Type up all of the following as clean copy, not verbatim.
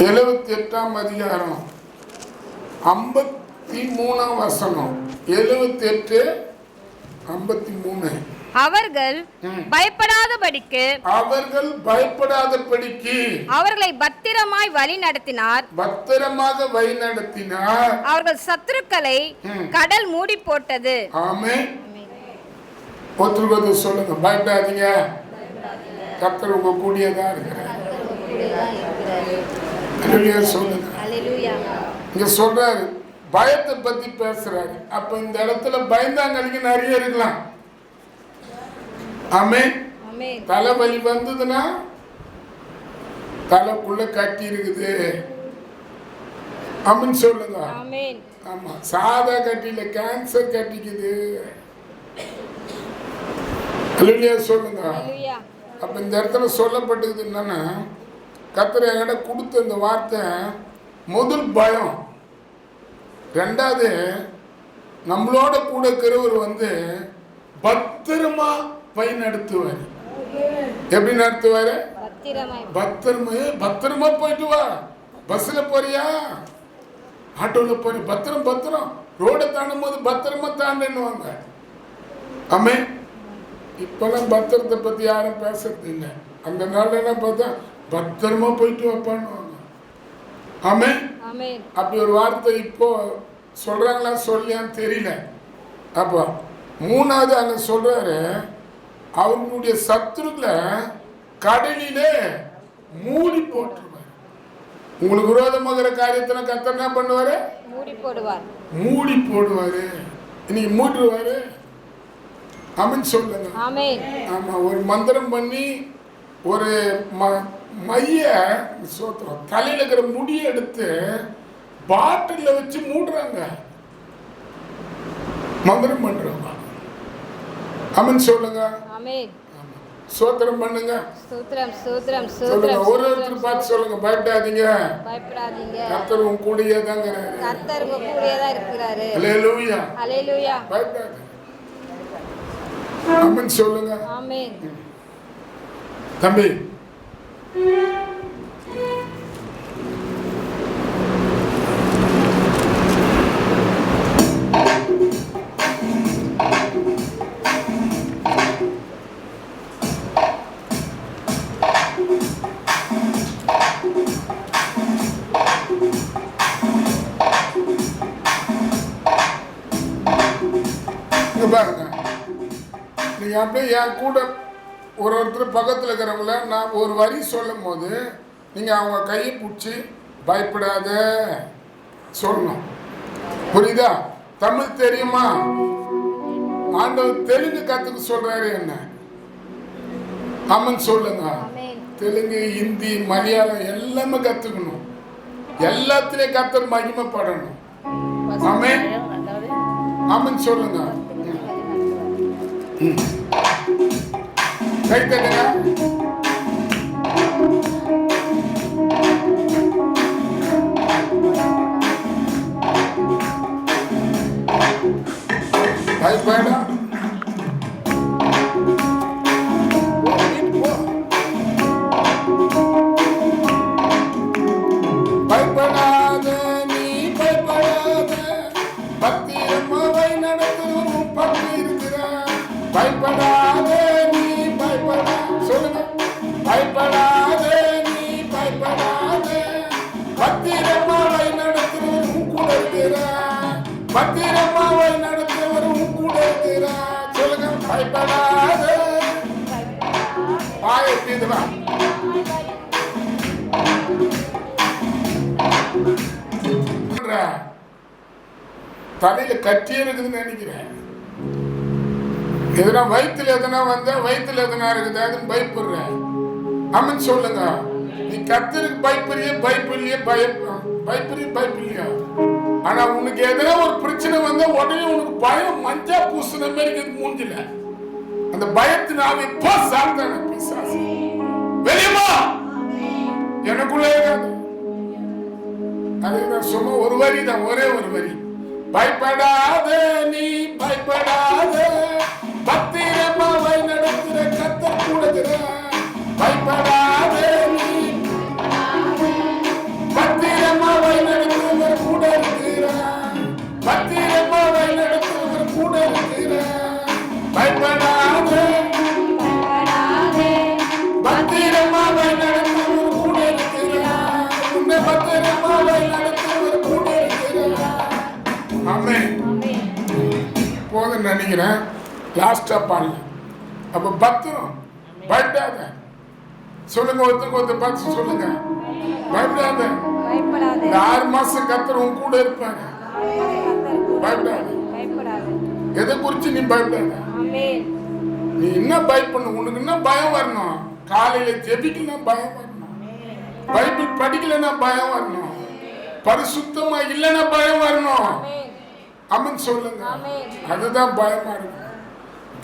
78ஆம் அதிகாரம் 53ஆம் வசனம். 78 53. அவர்கள் பயப்படாதபடிக்கு அவர்களை பத்திரமாய் வழி நடத்தினார். அவர்கள் சத்துருக்களை கடல் மூடி போட்டது. ஆமென். ஒருத்தருக்கு சொல்லுங்க, பயப்படாதீங்க, கர்த்தர் உங்க கூடியதா இருக்கிறார். சொல்லுங்க. இங்க சொல்றாரு, பயத்தை பத்தி பேசுறாரு. அப்ப இந்த இடத்துல பயந்தாங்களுக்கு நிறைய இருக்கலாம். ஆமென். தலைவலி வந்ததுன்னா தலைக்குள்ள கட்டி இருக்குது. ஆமென் சொல்லுங்க. ஆமா, சாதா கட்டியில கேன்சர் கட்டிக்குது. சொல்லுங்க. அப்ப இந்த இடத்துல சொல்லப்பட்டது என்னன்னா, கர்த்தர் என்கிட்ட கொடுத்த இந்த வார்த்தை, முதல் பயம், ரெண்டாவது நம்மளோட கூட இருக்கிறவர் பத்திரமா வழி நடத்துவார். எப்படி நடத்துவாரு? பத்திரமா போயிட்டு வா. பஸ்ல போறியா, ஆட்டோல போறிய, பத்திரம் பத்திரம். ரோட தாண்டும் போது பத்திரமா தாண்டுவாங்க. ஆமே. இப்பெல்லாம் பத்திரத்தை பத்தி யாரும் பேசுறது இல்லை. அந்த நாள்ல பார்த்தா பத்திரமா போயிட்டு வைப்பான்னு. ஆமே. அப்படி ஒரு வார்த்தை இப்போ சொல்றாங்களா சொல்லியான்னு தெரியல. அப்போ மூணாவது அங்க சொல்றாரு, அவங்களுடைய சத்துருக்களை கடலிலே மூடி போட்டுருவார். உங்களுக்கு விரோதமாகிற காரியத்துல கர்த்தர் என்ன பண்ணுவாரு? மூடி போடுவாரு. இன்னைக்கு மூடுவாரு. ஆமென் சொல்லுங்க. ஆமா, ஒரு மந்திரம் பண்ணி ஒரு மைய சோத்திரம் தலையில இருக்கிற முடியை எடுத்து பாட்டில வச்சு மூடுறாங்க. மந்திரம் பண்றாங்க. ஆமென் சொல்லுங்க. சோத்திரம் பண்ணுங்க. சொல்லுங்க, ஒருத்தர் பார்த்து சொல்லுங்க, பயப்படாதீங்க, கர்த்தர் உங்க கூடயே தான் இருக்கிறாரு. அல்லேலூயா. பயப்படாதீங்க. ஆமென் சொல்லுங்க. தம்பி, பாருங்க, நீங்க அப்படியே என் கூட ஒருத்தர் பக்கத்தில் இருக்கிறவங்கள நான் ஒரு வரி சொல்லும் போது நீங்க அவங்க கையை பிடிச்சி பயப்படாத சொல்லணும். புரியுதா? தமிழ் தெரியுமா? ஆண்டவர் தெலுங்கு கத்துக்க சொல்றாரு என்ன? ஆமென் சொல்லுங்க. தெலுங்கு, ஹிந்தி, மலையாளம் எல்லாமே கத்துக்கணும். எல்லாத்திலையும் கர்த்தர் மகிமைப்படணும். ஆமென். ஆமென் சொல்லுங்க. கை தட்டுங்க. பயப்படா. பயப்படாத நீ, பயப்படாத, பத்திரமா வழி நடத்தும் பக்தி இருக்கிற. பயப்படாத நீ, பயப்படா. சொல்லுங்க, பயப்படாத நீ, பயப்படாத, பத்திரமா வழி நடத்துவரும் கூட இருக்கிற. பத்திரமா வழி நடத்துவரும் கூட இருக்கிற. சொல்லுங்க, பயப்படாத. பாயத்திடுவா. தலையில கட்டி இருக்குதுன்னு நினைக்கிறேன். எதனா வயிற்றுல எதனா வந்தா வயிற்றுல எதனா இருக்குது அதுன்னு பயப்படுற. ஆமென் சொல்லுங்க. நீ கர்த்தருக்கு பயப்படுறிய பயப்படலையே, பயப்படலையா? ஆனா உனக்கு எதனா ஒரு பிரச்சனை வந்தா உடனே உனக்கு பயம் மஞ்சா பூசுன மாதிரி மூஞ்சில. அந்த பயத்தினாவே சாத்தான பிசாசு வெளியமா எனக்குள்ளே இருக்காது. அதுதான் சொன்ன ஒரு வரி தான், ஒரே ஒரு வரி. பயப்படாத நீ, பயப்படாத, பத்திரமா வழி நடத்துற கர்த்தர் கூட இருக்கிற. பயப்படாத நீ, பத்திரமா வழி நடத்துவர் கூட இருக்கிறார். ஆமென். போதும் நினைக்கிறேன். லாஸ்டா பாடல. அப்ப பத்திரம், பயப்படாத. சொல்லுங்க, ஒருத்தருக்கு பார்த்து சொல்லுங்க, பயப்படாத. இந்த 6 மாசம் கர்த்தர் உன் கூட இருப்பாங்க. பயப்படாத. எதை குறிச்சு நீ பயப்படாத. நீ என்ன பயப்படணும்? உனக்கு என்ன பயம் வரணும்? காலையில ஜெபிக்கலாம் பயம் வரணும், பைபிள் படிக்கலன்னா பயம் வரணும், பரிசுத்தமா இல்லைன்னா பயம் வரணும். அமன் சொல்லுங்க. அதுதான் பயமா இருக்கும்.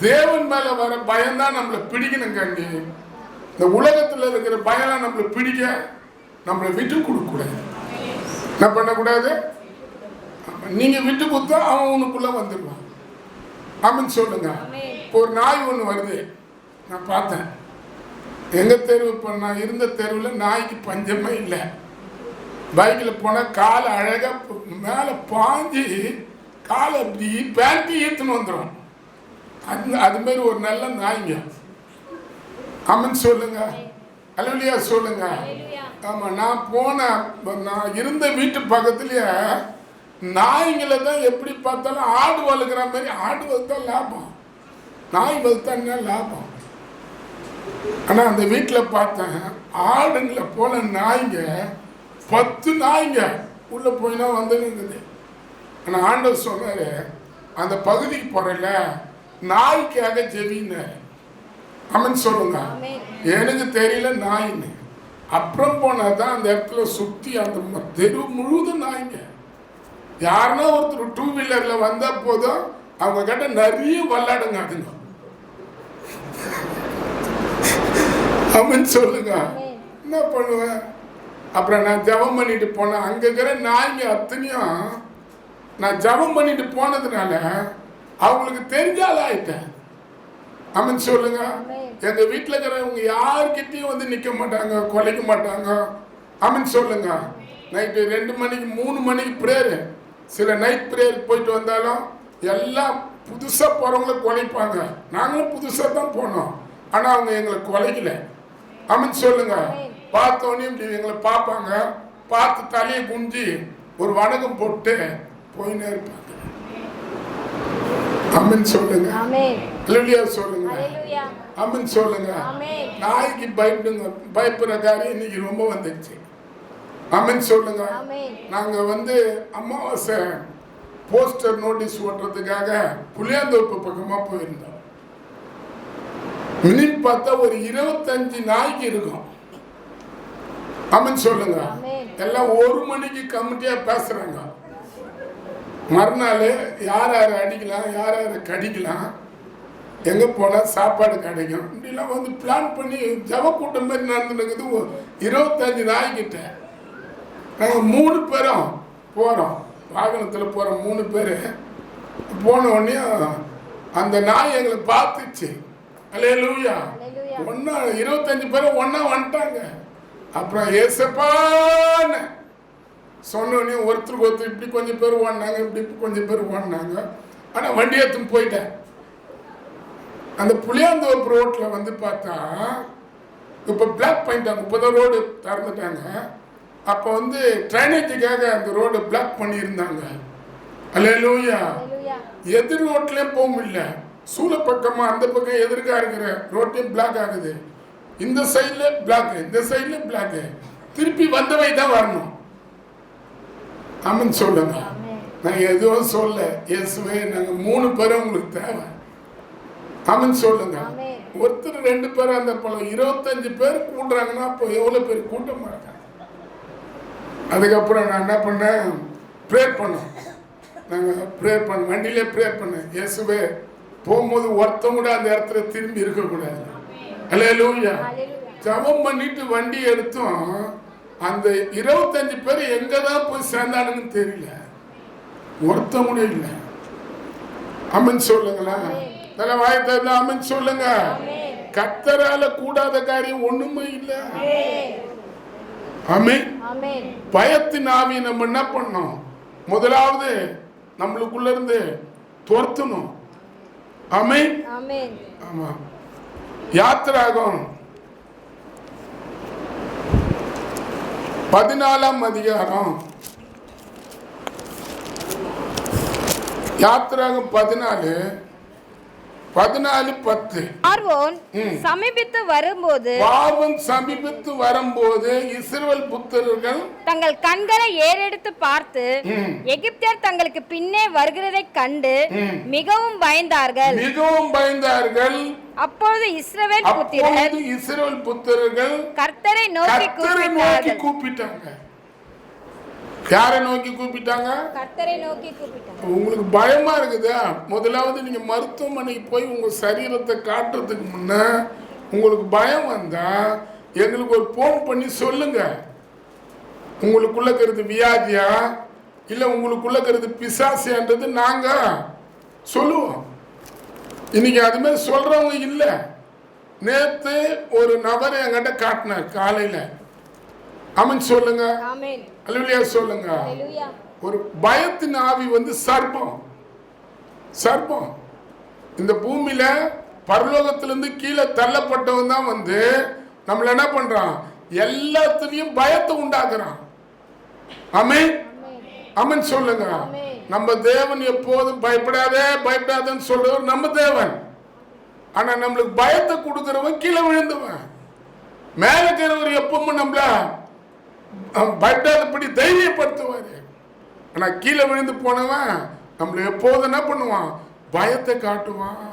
தேவன் மேல வர பயம் தான் நம்மளை பிடிக்கணும். கண்டி இந்த உலகத்துல இருக்கிற பயம் நம்மளை பிடிக்க நம்மளை விட்டு கொடுக்க கூடாது. என்ன பண்ணக்கூடாது? நீங்க விட்டு கொடுத்தா அவன் உனக்குள்ள வந்துடுவான். அமன் சொல்லுங்க. ஒரு நாய் ஒண்ணு வருது, நான் பார்த்தேன். எங்க தெருவு, இப்போ நான் இருந்த தெருவில் நாய்க்கு பஞ்சமே இல்லை. பைக்கில் போனால் காலை அழகா மேலே பாஞ்சி காலை அப்படி பேண்டி ஏற்றுன்னு வந்துடும். அது மாதிரி ஒரு நல்ல நாய்ங்க. அம்மன் சொல்லுங்க. அல்லேலூயா சொல்லுங்க. ஆமாம், நான் இருந்த வீட்டு பக்கத்துலேயே நாய்ங்களை தான் எப்படி பார்த்தாலும் ஆடு வளர்க்குற மாதிரி. ஆடு வளர்த்தா லாபம், நாய் வளர்த்தா என்ன லாபம்? ஆனால் அந்த வீட்டில் பார்த்தேன், ஆடுங்களை போல நாய்ங்க 10 நாய்ங்க உள்ளே போயினா வந்து நிற்குது. ஆனால் ஆண்டவர் சொன்னார், அந்த பகுதிக்கு போகிறல நாய்க்காக ஜெபின்னார். அமன் சொல்லுங்க. எனக்கு தெரியல நாயின்னு. அப்புறம் போனால் தான் அந்த இடத்துல சுற்றி அந்த தெரு முழுவதும் நாய்ங்க. யாருன்னா ஒருத்தர் 2 வீலரில் வந்தால் போதும் அவங்க கிட்ட நிறைய விளையாடுங்க. அதுங்க அமன் சொல்லுங்க. என்ன பண்ணுவேன்? அப்புறம் நான் ஜபம் பண்ணிட்டு போனேன். அங்கே இருக்கிற நாய்ங்க அத்தனையும் நான் ஜபம் பண்ணிட்டு போனதுனால அவங்களுக்கு தெரிஞ்சால ஆயிட்டேன். அமன் சொல்லுங்க. எங்க வீட்டில் இருக்கிறவங்க யார்கிட்டையும் வந்து நிற்க மாட்டாங்க, கொலைக்க மாட்டாங்க. அமன் சொல்லுங்க. நைட்டு 2 மணிக்கு 3 மணிக்கு ப்ரேயரு. சில நைட் ப்ரேயருக்கு போயிட்டு வந்தாலும் எல்லாம் புதுசாக போகிறவங்கள கொலைப்பாங்க. நாங்களும் புதுசாக தான் போனோம், ஆனால் அவங்க எங்களை கொலைக்கல. அமன் சொல்லுங்க. பார்த்தோன்னே இப்படி எங்களை பார்ப்பாங்க, பார்த்து தலையை குஞ்சி ஒரு வணக்கம் போட்டு போயினே இருப்பாங்க. அமன் சொல்லுங்க. அல்லேலூயா சொல்லுங்க. அமன் சொல்லுங்க. நாய்க்கு பயப்படுங்க, பயப்படுற காரியம் இன்னைக்கு ரொம்ப வந்துடுச்சு. அமன் சொல்லுங்க. நாங்கள் வந்து அமாவாசை போஸ்டர் நோட்டீஸ் ஓட்டுறதுக்காக புளியாந்தோப்பு பக்கமாக போயிருந்தோம். மினிமம் பார்த்தா ஒரு 25 நாய்க்கு இருக்கும். அமன் சொல்லுங்க. எல்லாம் 1 மணிக்கு கமிட்டியா பேசுறாங்க. மறுநாள் யார் யாரை அடிக்கலாம், யார் யாரை கடிக்கலாம், எங்கே போனால் சாப்பாடு கிடைக்கும், இப்படிலாம் வந்து பிளான் பண்ணி ஜப கூட்டம் மாதிரி நடந்துருக்குது. 25 நாய்கிட்ட நாங்கள் 3 பேரும் போகிறோம். வாகனத்தில் போகிற 3 பேர் போன உடனே அந்த நாய் எங்களை பார்த்துச்சு. அல்லேலூயா. ஒன்றா 25 பேரும் ஒன்றா வந்துட்டாங்க. அப்புறம் ஏசப்பான்னு சொன்னோடனே ஒருத்தருக்கு ஒருத்தர் இப்படி கொஞ்சம் பேர் ஓடினாங்க, இப்படி கொஞ்சம் பேர் ஓடினாங்க. ஆனால் வண்டி எடுத்துன்னு போயிட்டேன். அந்த புளியாந்தோப்பு ரோட்டில் வந்து பார்த்தா இப்போ பிளாக் பண்ணிட்டாங்க. இப்போ தான் ரோடு திறந்துட்டாங்க. அப்போ வந்து ட்ரைனேஜுக்காக அந்த ரோடு பிளாக் பண்ணியிருந்தாங்க. அல்லேலூயா. எதிர் ரோட்லேயும் போக முடியல. சூளை பக்கமாக அந்த பக்கம் எதிர்க்கா இருக்கிற ரோட்டையும் பிளாக் ஆகுது. இந்த சைடில் பிளாக்கு, இந்த சைடில் பிளாக்கு. திருப்பி வந்தவை தான் வரணும். அமன் சொல்லுங்க. நான் எதுவும் சொல்ல, இயேசுவே நாங்கள் 3 பேரும் உங்களுக்கு தேவை. அமன் சொல்லுங்க. ஒருத்தர் 2 பேர் அந்த பழம் 25 பேர் கூட்டுறாங்கன்னா அப்போ எவ்வளோ பேர் கூட்ட மாட்டாங்க. அதுக்கப்புறம் நான் என்ன பண்ணேன், ப்ரேயர் பண்ணோம். நாங்கள் ப்ரேயர் பண்ண வண்டியிலே ப்ரேயர் பண்ணேன். இயேசுவே போகும்போது ஒருத்தம் கூட அந்த இடத்துல திரும்பி இருக்கக்கூடாது. அல்லேலூயா. ஜபம் பண்ணிட்டு வண்டி எடுத்தோம். அந்த 25 பேர் எங்கே தான் போய் சேர்ந்தானுன்னு தெரியல, ஒருத்தம் கூட இல்லை. அமன் சொல்லுங்களா. நல்ல வாய்த்தா அமன் சொல்லுங்க. கர்த்தரால கூடாத காரியம் ஒண்ணுமே இல்லை. ஆமென். பயத்தின் ஆவி நம்ம என்ன பண்ணோம்? முதலாவது நம்மளுக்குள்ள இருந்து துரத்தணும். ஆமென். ஆமா. யாத்திராகம் 14ஆம் அதிகாரம் யாத்திராகம் 14:10. பார்வோன் சமீபித்து வரும்போது இஸ்ரவேல் புத்திரர்கள் தங்கள் கண்களை ஏறெடுத்து பார்த்து எகிப்தியர் தங்களுக்கு பின்னே வருகிறதை கண்டு மிகவும் பயந்தார்கள். அப்பொழுது இஸ்ரவேல் புத்திரர்கள் கர்த்தரை நோக்கி கூப்பிட்டாங்க. யாரை நோக்கி கூப்பிட்டாங்க? கர்த்தரை நோக்கி கூப்பிட்டாங்க. உங்களுக்கு பயமா இருக்குதா? முதலாவது நீங்க மருத்துவமனைக்கு போய் உங்க சரீரத்தை காட்டுறதுக்கு முன்ன உங்களுக்கு பயம் வந்தா எங்களுக்கு ஒரு போன் பண்ணி சொல்லுங்க. உங்களுக்குள்ள இருக்கிறது வியாதியா இல்ல உங்களுக்குள்ள இருக்கிறது பிசாசியான்றது நாங்க சொல்லுவோம். இன்னைக்கு அது மாதிரி சொல்றவங்க இல்ல. நேத்து ஒரு நபர் என்கிட்ட காட்டினார் காலையில. ஆமென் சொல்லுங்க. ஆமென். அல்லேலூயா சொல்லுங்க. அல்லேலூயா. ஒரு பயத்தின் ஆவி வந்து சர்ப்பம். இந்த பூமியில பரலோகத்திலிருந்து கீழே தள்ளப்பட்டவன் தான் வந்து நம்மள என்ன பண்றான்? எல்லாத்துலயும் பயத்தை உண்டாக்குறான். ஆமென். ஆமென் சொல்லுங்க. நம்ம தேவன் எப்போதும் பயப்படாதேன்னு சொல்றவர் நம்ம தேவன். ஆனா நம்மளுக்கு பயத்தை கொடுக்கிறவன் கீழே விழுந்தவன். மேல இருக்கிறவர் எப்பவும் நம்மள பயப்படாதபடி தைரியப்படுத்துவாரு. ஆனா கீழே விழுந்து போனவன் நம்மள எப்போது என்ன பண்ணுவான்? பயத்தை காட்டுவான்.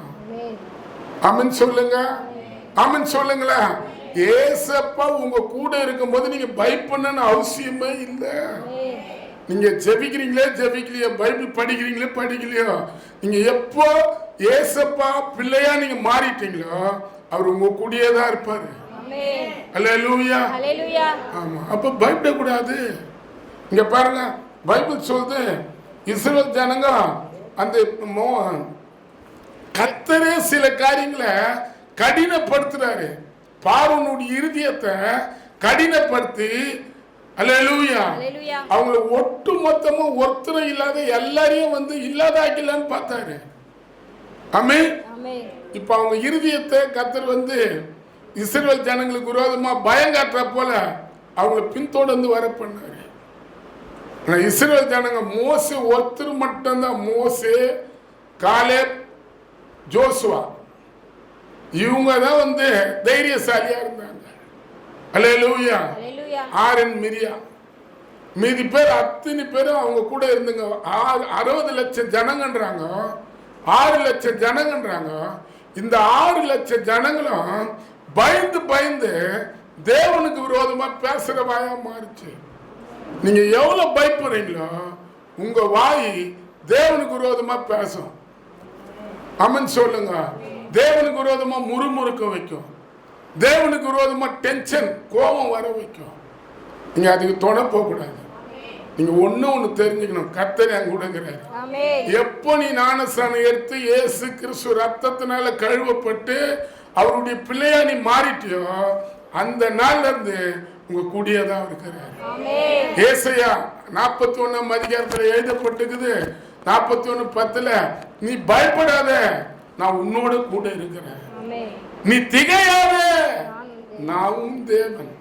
ஆமென் சொல்லுங்க. ஆமென் சொல்லுங்களா. ஏசப்பா உங்க கூட இருக்கும்போது நீங்க பயப்படணும்னு அவசியமே இல்லை. நீங்க ஜெபிக்கிறீங்களோ பைபிள் படிக்கலையோ நீங்க எப்போ ஏசப்பா பிள்ளையா நீங்க மாறிட்டீங்களோ அவர் உங்க கூடயே தான் இருப்பாரு. அல்லேலூயா. ஆமா. அப்ப பயப்படக்கூடாது. இங்க பாருங்க பைபிள் சொல்லுது இஸ்ரவேல் ஜனங்க அந்த கர்த்தரே சில காரியங்களை கடினப்படுத்துறாரு. பார்வோனுடைய இருதயத்தை கடினப்படுத்தி அல்லேலூயா அவங்களை ஒட்டு மொத்தமா ஒருத்தரும் இல்லாத எல்லாரையும் வந்து இல்லாதாக்கலான்னு பார்த்தாரு. ஆமென். இப்ப அவங்க இருதயத்தை கர்த்தர் வந்து இஸ்ரவேல் ஜனங்களுக்கு விரோதமா பயம் காட்டுற போல அவங்களை பின்தொடர்ந்து வர பண்ணாரு. இஸ்ரவேல் ஜனங்க மோசே ஒருத்தர் மட்டும்தான், மோசே, காலேப், ஜோசுவா, இவங்க தான் வந்து தைரியசாலியா இருந்தாங்க. அல்லேலூயா. ஆரன், மிரியா, மீதி பேர் அத்தனை பேரும் அவங்க கூட இருந்துங்க. 60 லட்சம் ஜனங்கன்றாங்க, 6 லட்சம் ஜனங்கன்றாங்க. இந்த 6 லட்சம் ஜனங்களும் பயந்து தேவனுக்கு விரோதமா பேசுற வாயா மாறிச்சு. நீங்க எவ்வளவு பயப்படுறீங்களோ உங்க வாய் தேவனுக்கு விரோதமா பேசும். ஆமென் சொல்லுங்க. தேவனுக்கு விரோதமா முறுமுறுக்க வைக்கும். தேவனுக்கு விரோதமா டென்ஷன் கோபம் வர வைக்கும். நீங்க அதுக்கு துணை போக கூடாது. நீங்க ஒண்ணு தெரிஞ்சுக்கணும், கர்த்தர் என் கூட இருக்கிறாரு. எப்போ நீ ஞானஸ்நானம் எடுத்து இயேசு கிறிஸ்து ரத்தத்தினால கழுவப்பட்டு அவருடைய பிள்ளையா நீ மாறிட்டியோ அந்த நாள்ல இருந்து உங்க கூடியே தான் இருக்கிறார். ஏசாயா 41ஆம் அதிகாரத்துல எழுதப்பட்டிருக்குது. 41:10 நீ பயப்படாத, நான் உன்னோட கூட இருக்கிறேன். நீ திகையாத, நான் தேவன்.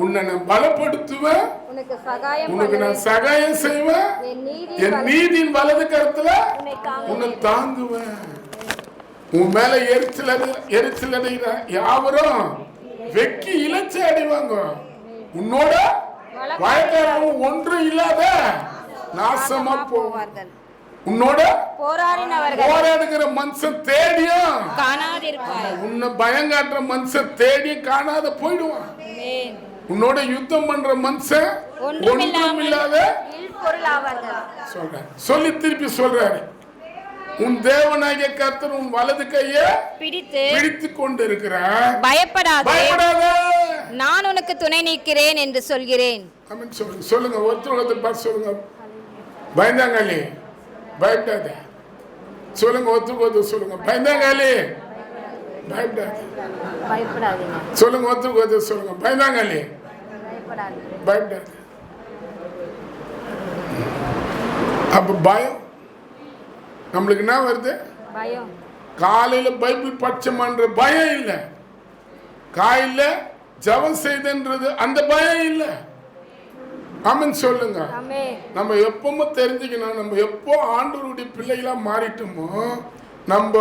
உன்னை நான் பலப்படுத்துவேன், உனக்கு நான் சகாயம் செய்வேன், என் நீதியின் வலது கருத்துல உன்னை தாங்குவேன். உன் மேல எரிச்சல் அடைகிற யாவரும் வெக்கி இலச்சி அடைவாங்க. உன்னோட வழக்காரவும் ஒன்றும் இல்லாத நாசமா போவார்கள். உன்னோட போராடுகிற மனுஷன் தேடியும் உன்னை பயங்காட்டுற மனுஷன் தேடியும் காணாத போயிடுவான். உன்னோட யுத்தம் பண்ற மனுஷன் ஒன்றும் இல்லாத சொல்ற சொல்லி திருப்பி சொல்றாரு. உன் தேவனாகிய கர்த்தர் உன் வலது கையை பிடித்து கொண்டு இருக்கிறார். பயப்படாதே, நான் உனக்கு துணை நிற்கிறேன் என்று சொல்கிறேன். சொல்லுங்க. ஒருத்தர் பார்த்து சொல்லுங்க. பயந்தாங்களே பயப்படாத. சொல்லுங்க. ஒருத்தருக்கு சொல்லுங்க. பயந்தாங்களே பயப்படாது. சொல்லுங்க. ஒருத்தருக்கு சொல்லுங்க. பயந்தாங்களே பயப்படாது. அப்ப பயம் நம்மளுக்கு என்ன வருது? காலையில பைபிள் பட்சம்ன்ற பயம் இல்லை, காலையில ஜெபம் செய்தன்றது அந்த பயம் இல்லை. ஆமென் சொல்லுங்க. ஆமென். நம்ம எப்பவுமே தெரிஞ்சுக்கணும், நம்ம எப்போ ஆண்டவருடைய பிள்ளைகளா மாறிட்டோமோ நம்ம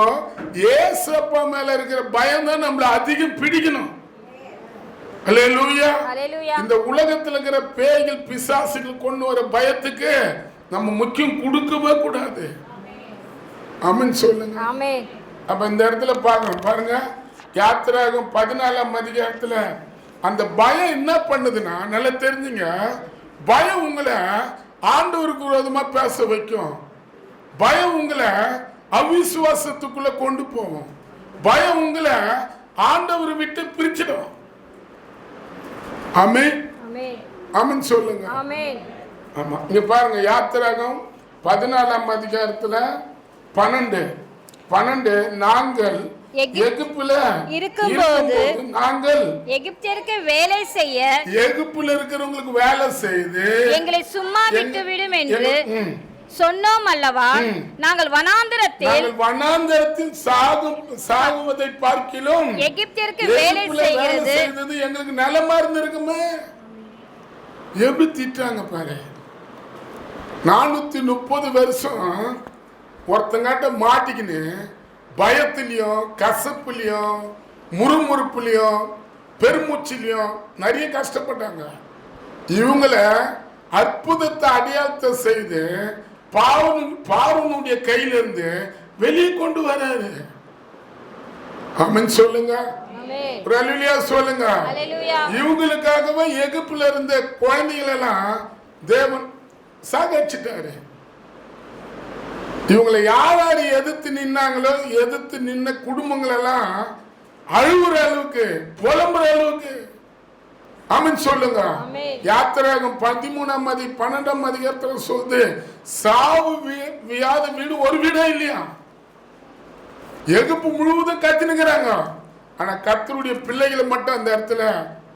ஏசப்பா மேல இருக்கிற பயம் தான் நம்மள அதிகம் பிடிக்கணும். அல்லேலூயா. இந்த உலகத்துல இருக்கிற பேய்கள் பிசாசுகள் கொண்டு வர பயத்துக்கு நம்ம முக்கியம் கொடுக்கவே கூடாது. ஆமென் சொல்லுங்க. ஆமென். அப்ப இந்த இடத்துல பாருங்க யாத்திராகம் 14ஆம் அதிகாரத்துல அந்த பயம் என்ன பண்ணுதுன்னா, நல்லா தெரிஞ்சுங்க, பயம் உங்களை ஆண்டவருக்கு விரோதமா பேச வைக்கும். பயம் உங்களை அவிசுவாசத்துக்குள்ள கொண்டு போகும். பயம் உங்களை ஆண்டவரை விட்டு பிரிச்சிடும். ஆமென். ஆமென் சொல்லுங்க. ஆமா, இங்க பாருங்க யாத்திராகம் 14ஆம் அதிகாரத்துல 12 நாங்கள் எகிப்துல இருக்கும்போது நாங்கள் எகிப்தியருக்கு வேலை செய்ய எகிப்துல இருக்கிறவங்களுக்கு வேலை செய்து எங்களை சும்மா விட்டு விடும் என்று சொன்னோம் அல்லவா? நாங்கள் வனாந்தரத்தில் சாகுவதை பார்க்கிலும் எகிப்தியருக்கு வேலை செய்கிறது எங்களுக்கு நலமா இருந்திருக்குமே. எப்படி திட்டாங்க பாரு. 430 வருஷம் ஒருத்தங்காட்ட மாட்டிக்கின்னு பயத்திலையும் கசப்புலையும் முறுமுறுப்புலையும் பெருமூச்சிலையும் நிறைய கஷ்டப்பட்டாங்க. இவங்கள அற்புதத்தை அடையாளத்தை செய்து பார்வோனுடைய கையிலிருந்து வெளியே கொண்டு வராரு. ஆமென் சொல்லுங்க. அல்லேலூயா சொல்லுங்க. இவங்களுக்காகவே எகிப்துல இருந்த குழந்தைகள் எல்லாம் தேவன் சாகடிச்சிட்டாரு. இவங்களை யார் எதிர்த்து நின்னாங்களோ, எதிர்த்து நின்ன குடும்பங்கள் எல்லாம் அழுகுற அளவுக்கு புலம்புற அளவுக்கு. ஆமென் சொல்லுங்க. யாத்திராகம் 13ஆம் 12ஆம் அதிகாரத்துல சொல்லுது, சாவு வியாத வீடு ஒரு வீடே இல்லையா. எகிப்து முழுவதும் கத்தினுக்கிறாங்க. ஆனா கர்த்தருடைய பிள்ளைகளை மட்டும் அந்த இடத்துல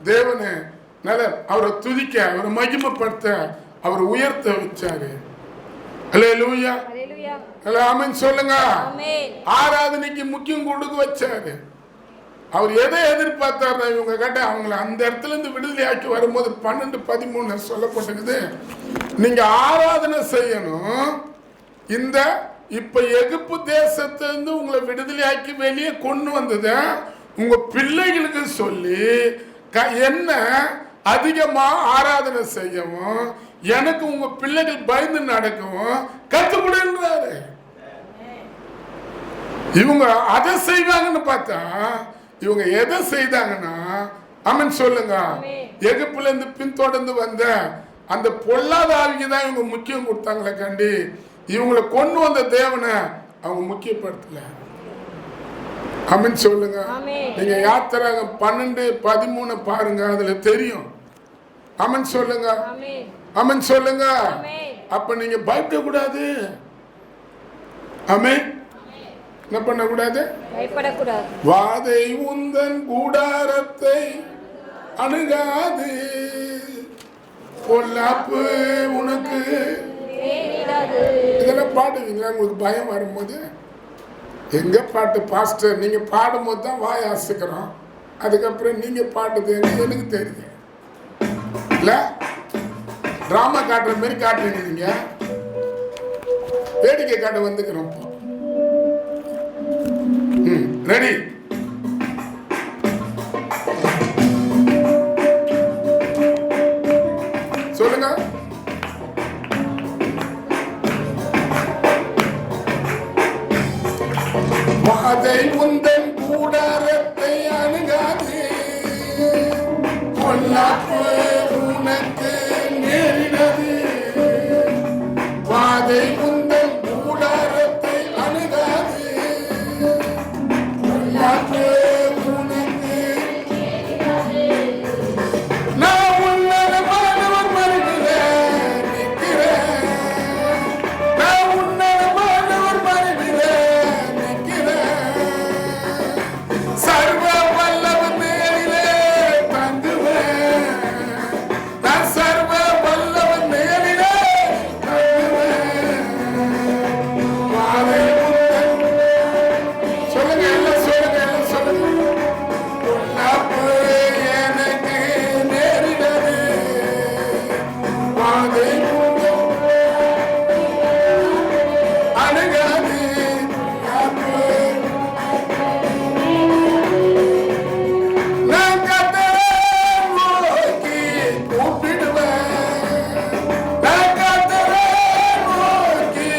தேவனு நல்ல அவரை துதிக்க, அவரை மகிமைப்படுத்த, அவரை உயர்த்த வச்சாரு. அல்லேலூயா. ஆமென் சொல்லுங்க. ஆராதனைக்கு முக்கியம் கொடுக்க வச்சாரு. அவர் எதை எதிர்பார்த்தாரு? இவங்க கேட்ட அவங்களை அந்த இடத்துல இருந்து விடுதலை ஆக்கி வரும்போது 12-13 சொல்லப்பட்டிருக்குது, நீங்க ஆராதனை செய்யணும். இந்த இப்ப எகிப்து தேசத்திலிருந்து உங்களை விடுதலை ஆக்கி வெளியே கொண்டு வந்தது உங்க பிள்ளைகளுக்கு சொல்லி என்ன அதிகமா ஆராதனை செய்யவும், எனக்கு உங்க பிள்ளைகள் பயந்து நடக்கவும் கத்துக்கொடுன்றாரு. இவங்க அதை செய்வாங்கன்னு பார்த்தா இவங்க எதை செய்தாங்கன்னா, ஆமென் சொல்லுங்க, எகிப்துல இருந்து பின்தொடர்ந்து வந்த அந்த பொல்லாத ஆவிக்கு தான் இவங்க முக்கியம் கொடுத்தாங்களே கண்டி இவங்களை கொண்டு வந்த தேவனை அவங்க முக்கியப்படுத்தல. ஆமென் சொல்லுங்க. நீங்க யாத்திராகம் 12-13 பாருங்க, அதுல தெரியும். ஆமென் சொல்லுங்க. ஆமென் சொல்லுங்க. அப்ப நீங்க பயப்பட கூடாது. ஆமென். என்ன பண்ணக்கூடாது? பயப்படக்கூடாது. வாதை உந்தன் கூடாரத்தை அணுகாது, பொல்லாப்பு உனக்கு. இதெல்லாம் பாடுவீங்களா உங்களுக்கு பயம் வரும்போது? எங்க பாட்டு பாஸ்டர் நீங்க பாடும்போது தான் வாய் அசைக்கிறோம், அதுக்கப்புறம் நீங்க பாடுது எனக்கு தெரியுது இல்ல. டிராமா காட்டுற மாதிரி காட்டுறீங்க, நீங்க வேடிக்கை காட்ட வந்துக்கிறோம். ரெடி? சொல்லுங்க. வாதை உந்தன் கூடாரத்தை அணுகாது, பொல்லாப்பு உனக்கு நேரினது. வாதை உந்தன் கூடாரத்தை அணுகாது, பொல்லாப்பு உனக்கு. நான் உன்னதமானவர் மறைவிலே நிற்கிறேன், நான் உன்னதமானவர் மறைவிலே நிற்கிறேன், சர்வ வல்லவர் மேலே தங்குவேன். பாதை அணுகாது. நான் கர்த்தரை நோக்கி கூப்பிடுவேன். நான் கர்த்தரை நோக்கி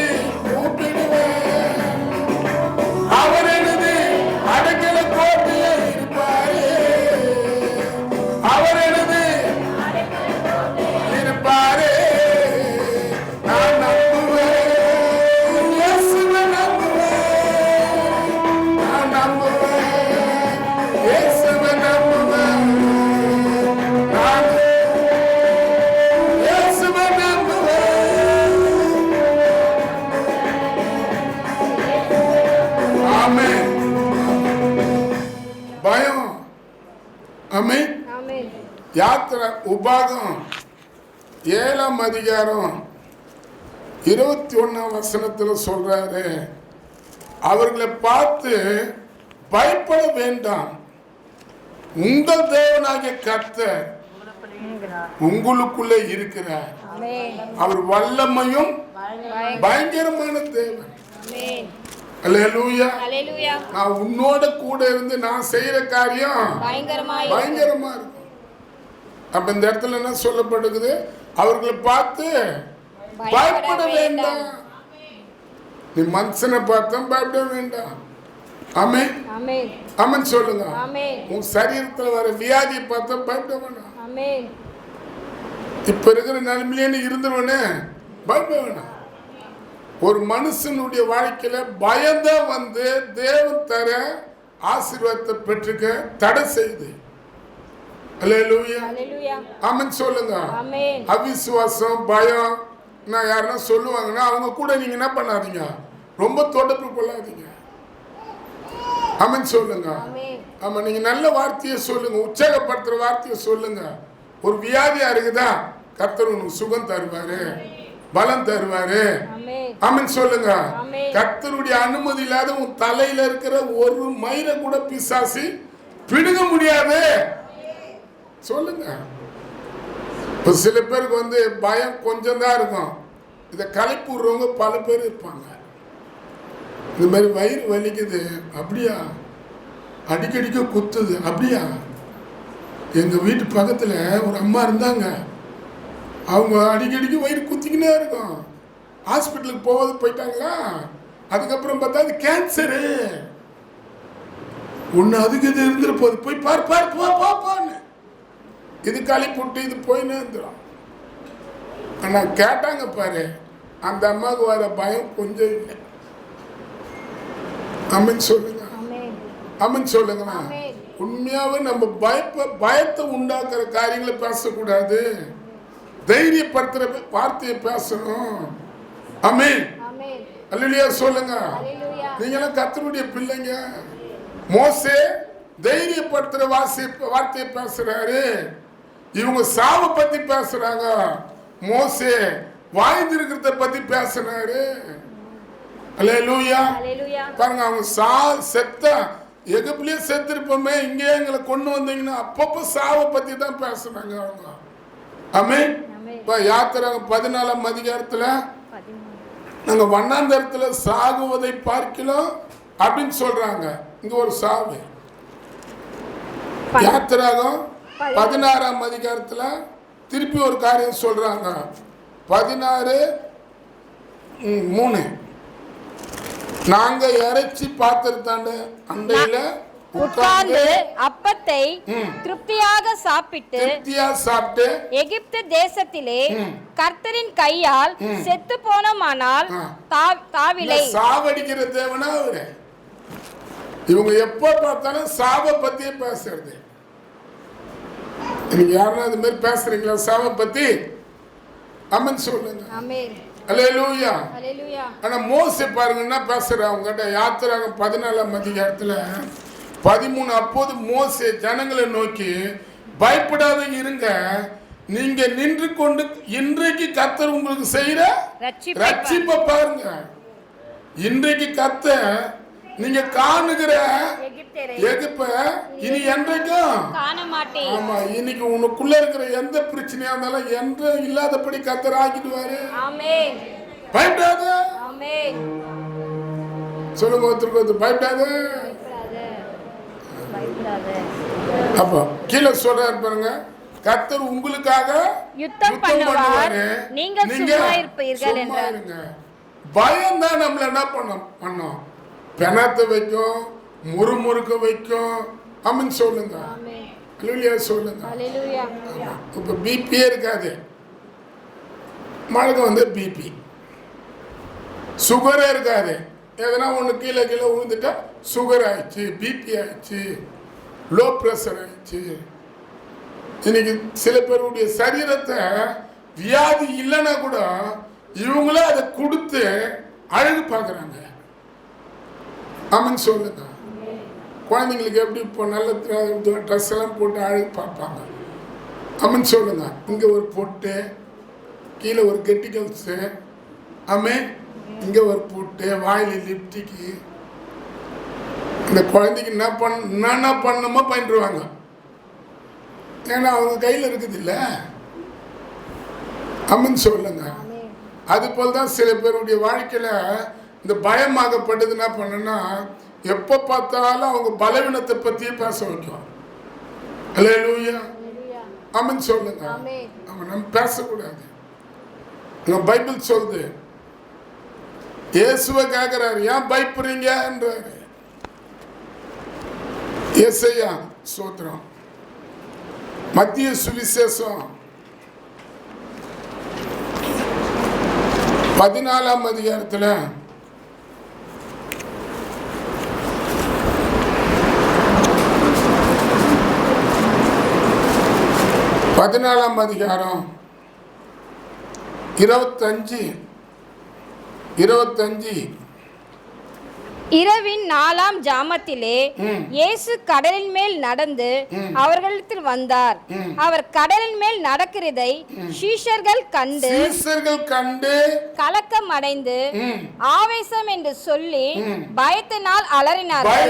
கூப்பிடுவேன். அவர் எனது அடைக்கல கோட்டையா இருப்பாரே. அவர் எனது இருப்பாரே. நான் நம்புவேன். இயேசுவை நம்புவேன். நான் நம்புவேன். இயேசுவை நம்புவேன். நான் இயேசுவை நம்புவேன். ஆமென். பயம். ஆமென். ஆமென். யாத்திரை உபாகம் 7ஆம் அதிகாரம் 21ஆம் வசனத்துல சொல்றாரு, அவர்களை பார்த்து பயப்பட வேண்டாம், உங்கள் தேவனாகிய கர்த்தர் உங்களுக்குள்ளே இருக்கிறார். ஆமென். அவர் வல்லமையும் பயங்கரமான தேவன். ஆமென். அல்லேலூயா. ஹல்லேலூயா. நான் உன்னோட கூட இருந்து நான் செய்யற காரியம் பயங்கரமாய் பயங்கரமா இருக்கும். அப்ப இந்த இடத்துல என்ன சொல்லப்படுகிறது? அவர்களை பார்த்து பயப்பட வேண்டாம். நீ மனுஷனை பார்த்தா பயப்பட வேண்டாம். ஆமென். ஆமென். ஆமென் சொல்லுங்க. ஆமென். உன் சரீரத்துல வர வியாதியை பார்த்தா பயப்பட வேண்டாம். ஆமென். இப்ப இருக்கிற நிலைமையிலே நீ இருந்துருவனே, பயப்பட வேண்டாம். ஒரு மனுஷனுடைய வாழ்க்கையில பயம்தான் வந்து தேவன் தர ஆசீர்வாதத்தை பெற்றுக்க தடை செய்து. அல்லேலூயா. ஹல்லேலூயா. ஆமென் சொல்லுங்க. ஆமென். அவிசுவாசம், பயம் நான் யாருன்னா சொல்லுவாங்கன்னா அவங்க கூட நீங்க என்ன பண்ணாதீங்க, ரொம்ப தொடர்பு கொள்ளாதீங்க. ஆமென் சொல்லுங்க. ஆமென். ஆமா, நீங்க நல்ல வார்த்தையை சொல்லுங்க, உற்சாகப்படுத்துற வார்த்தையை சொல்லுங்க. ஒரு வியாதியா இருக்குதா, கர்த்தர் உனக்கு சுகம் தருவாரு, பலம் தருவாரு. ஆமென். ஆமென் சொல்லுங்க. ஆமென். கர்த்தருடைய அனுமதி இல்லாத உன் தலையில இருக்கிற ஒரு மயிரை கூட பிசாசி பிடுங்க முடியாது. சொல்லுங்க. ஒரு சில பேருக்கு வந்து பயம் கொஞ்சம் தான் இருக்கும். இதை கலைப்பு விடுறவங்க பல பேர் இருப்பாங்க. இந்த மாதிரி வயிறு வலிக்குது, அப்படியா, அடிக்கடிக்க குத்துது, அப்படியா. எங்க வீட்டு பக்கத்துல ஒரு அம்மா இருந்தாங்க, அவங்க அடிக்கடிக்கு வயிறு குத்திக்கினே இருக்கும். ஹாஸ்பிட்டலுக்கு போயிட்டாங்களா, அதுக்கப்புறம் பார்த்தா அது கேன்சரு. ஒன்று அதுக்கு இது இருந்துட்டு போகுது, போய் பாரு இது களி போட்டு இது போயின்னு இருந்துடும். ஆனால் கேட்டாங்க பாரு, அந்த அம்மாவுக்கு வர பயம் கொஞ்சம் இல்லை. அம்மன் சொல்லுங்க. ஆமென். அம்மன் சொல்லுங்களா. ஆமென். உண்மையாவே நம்ம பயத்தை உண்டாக்குற காரியங்களை பேசக்கூடாது, தைரியப்படுத்துற வார்த்தையை பேசணும். ஆமென். ஆமென். அல்லேலூயா சொல்லுங்க. ஹல்லேலூயா. நீங்களாம் கர்த்தருடைய பிள்ளைங்க. மோசே தைரியப்படுத்துற வார்த்தையை பேசுறாரு, இவங்க சாவை பத்தி பேசுறாங்க. மோசே வாழ்ந்திருக்கிறத பத்தி பேசுறாரு. அல்லேலூயா. ஹல்லேலூயா. பாருங்க, அவங்க செத்த எகிப்திலே செத்துருப்போமே, இங்கே எங்களை கொண்டு வந்தீங்கன்னா அப்பப்போ சாவை பத்தி தான் பேசுறாங்க அவங்க. ஆமென். இப்போ யாத்திரை 14ஆம் அதிகாரத்துல நாங்க வண்ணாந்தரத்துல சாகுவதை பார்க்கலாம் அப்படின்னு சொல்றாங்க. இங்க ஒரு சாவு. யாத்திராகம் 16ஆம் அதிகாரத்துல திருப்பி ஒரு காரியம் சொல்றாங்க. 16:3 நாங்க இறைச்சி பாத்திரத்தாண்ட அண்டையில உட்கார்ந்து அப்பத்தை திருப்தியாக சாப்பிட்டு எகிப்து தேசத்திலே கர்த்தரின் கையால் செத்து போனோமானால் தாவிலை. சாவடிக்கிற தேவனா அவரு. இவங்க எப்ப பார்த்தாலும் சாவை பத்தியே பேசுறது. நீங்க யாருன்னா அது மாதிரி பேசுறீங்களா சாவை பத்தி? அமன் சொல்லுங்க. ஆமென். அல்லேலூயா. ஹல்லேலூயா. ஆனா மோசே பாருங்க என்ன பேசுறாங்க. அவங்ககிட்ட யாத்திராகம் 14ஆம் அதிகாரத்துல 13 அப்போது மோசே ஜனங்களை நோக்கி, பயப்படாத இருங்க, நீங்க நின்று கொண்டு இன்றைக்கு கர்த்தர் உங்களுக்கு செய்யற ரட்சிப்பை பாருங்க. இன்றைக்கு கர்த்தர் நீங்க காணுகிற எகிப்தியரை எகிப்த இனி என்றைக்கும் காண மாட்டேன். ஆமா, இன்னைக்கு உனக்குள்ள இருக்கிற எந்த பிரச்சனையா இருந்தாலும் என்றும் இல்லாதபடி கர்த்தர் ஆக்கிடுவாரு. ஆமென். பயப்படாத. ஆமென். சொல்லுங்க, ஒருத்தருக்கு பயப்படாத. பயப்படாதே. அப்போ கீழே சொல்றாரு பாருங்க, கர்த்தர் உங்களுக்காக யுத்தம் பண்ணுவார், நீங்கள் சும்மா இருப்பீர்கள் சும்மா என்றார். இருங்க. பயம் தான் நம்மள என்ன பண்ணோம் பெணத்தை வைக்கும், முறுமுறுக்க வைக்கும். ஆமென் சொல்லுங்க. ஆமென். அல்லேலூயா சொல்லுங்க. அல்லேலூயா. இப்போ பிபியே இருக்காது, மழை வந்து பிபி. சுகரே இருக்காது, எதனா ஒன்று கீழே விழுந்துட்டா சுகர் ஆயிடுச்சு, பிபி ஆயிடுச்சு, லோ ப்ரெஷர் ஆயிடுச்சு. இன்னைக்கு சில பேருடைய சரீரத்தை வியாதி இல்லைன்னா கூட இவங்களே அதை கொடுத்து அழகு பார்க்குறாங்க. ஆமென் சொல்லுங்க. குழந்தைங்களுக்கு எப்படி இப்போ நல்ல ட்ரெஸ் எல்லாம் போட்டு அழகு பார்ப்பாங்க. ஆமென் சொல்லுங்க. இங்கே ஒரு பொட்டு, கீழே ஒரு கெட்டிகல்ஸு, ஆமென், இங்கே ஒரு பொட்டு, வாயில் லிப்டிக்கு. இந்த குழந்தைக்கு என்ன பண்ணணுமோ பண்ணிடுவாங்க. ஏன்னா அவங்க கையில் இருக்குது இல்லை. ஆமென் சொல்லுங்க. அது போல் தான் சில பேருடைய வாழ்க்கையில் இந்த பயமாகப்பட்டது என்ன பண்ணுன்னா, எப்போ பார்த்தாலும் அவங்க பலவீனத்தை பற்றியே பேச வைக்கும். அல்லேலூயா. ஆமென் சொல்லுங்க. அவன் நம்ம பேசக்கூடாது. பைபிள் சொல்லுது, இயேசுவை கேட்கிறாரு, ஏன் பயப்படுறீங்கன்றாரு. ஏசாயா ஸ்தோத்திரம். மத்திய சுவிசேஷம் 14ஆம் அதிகாரத்தில் 14ஆம் அதிகாரம் 25 இரவின் 4ஆம் ஜாமத்திலே இயேசு கடலின் மேல் நடந்து அவர்களிடத்தில் வந்தார். அவர் கடலின் மேல் நடக்கிறதை சீஷர்கள் கண்டு கலக்கம் அடைந்து ஆவேசம் என்று சொல்லி பயத்தினால் அலறினார்கள்.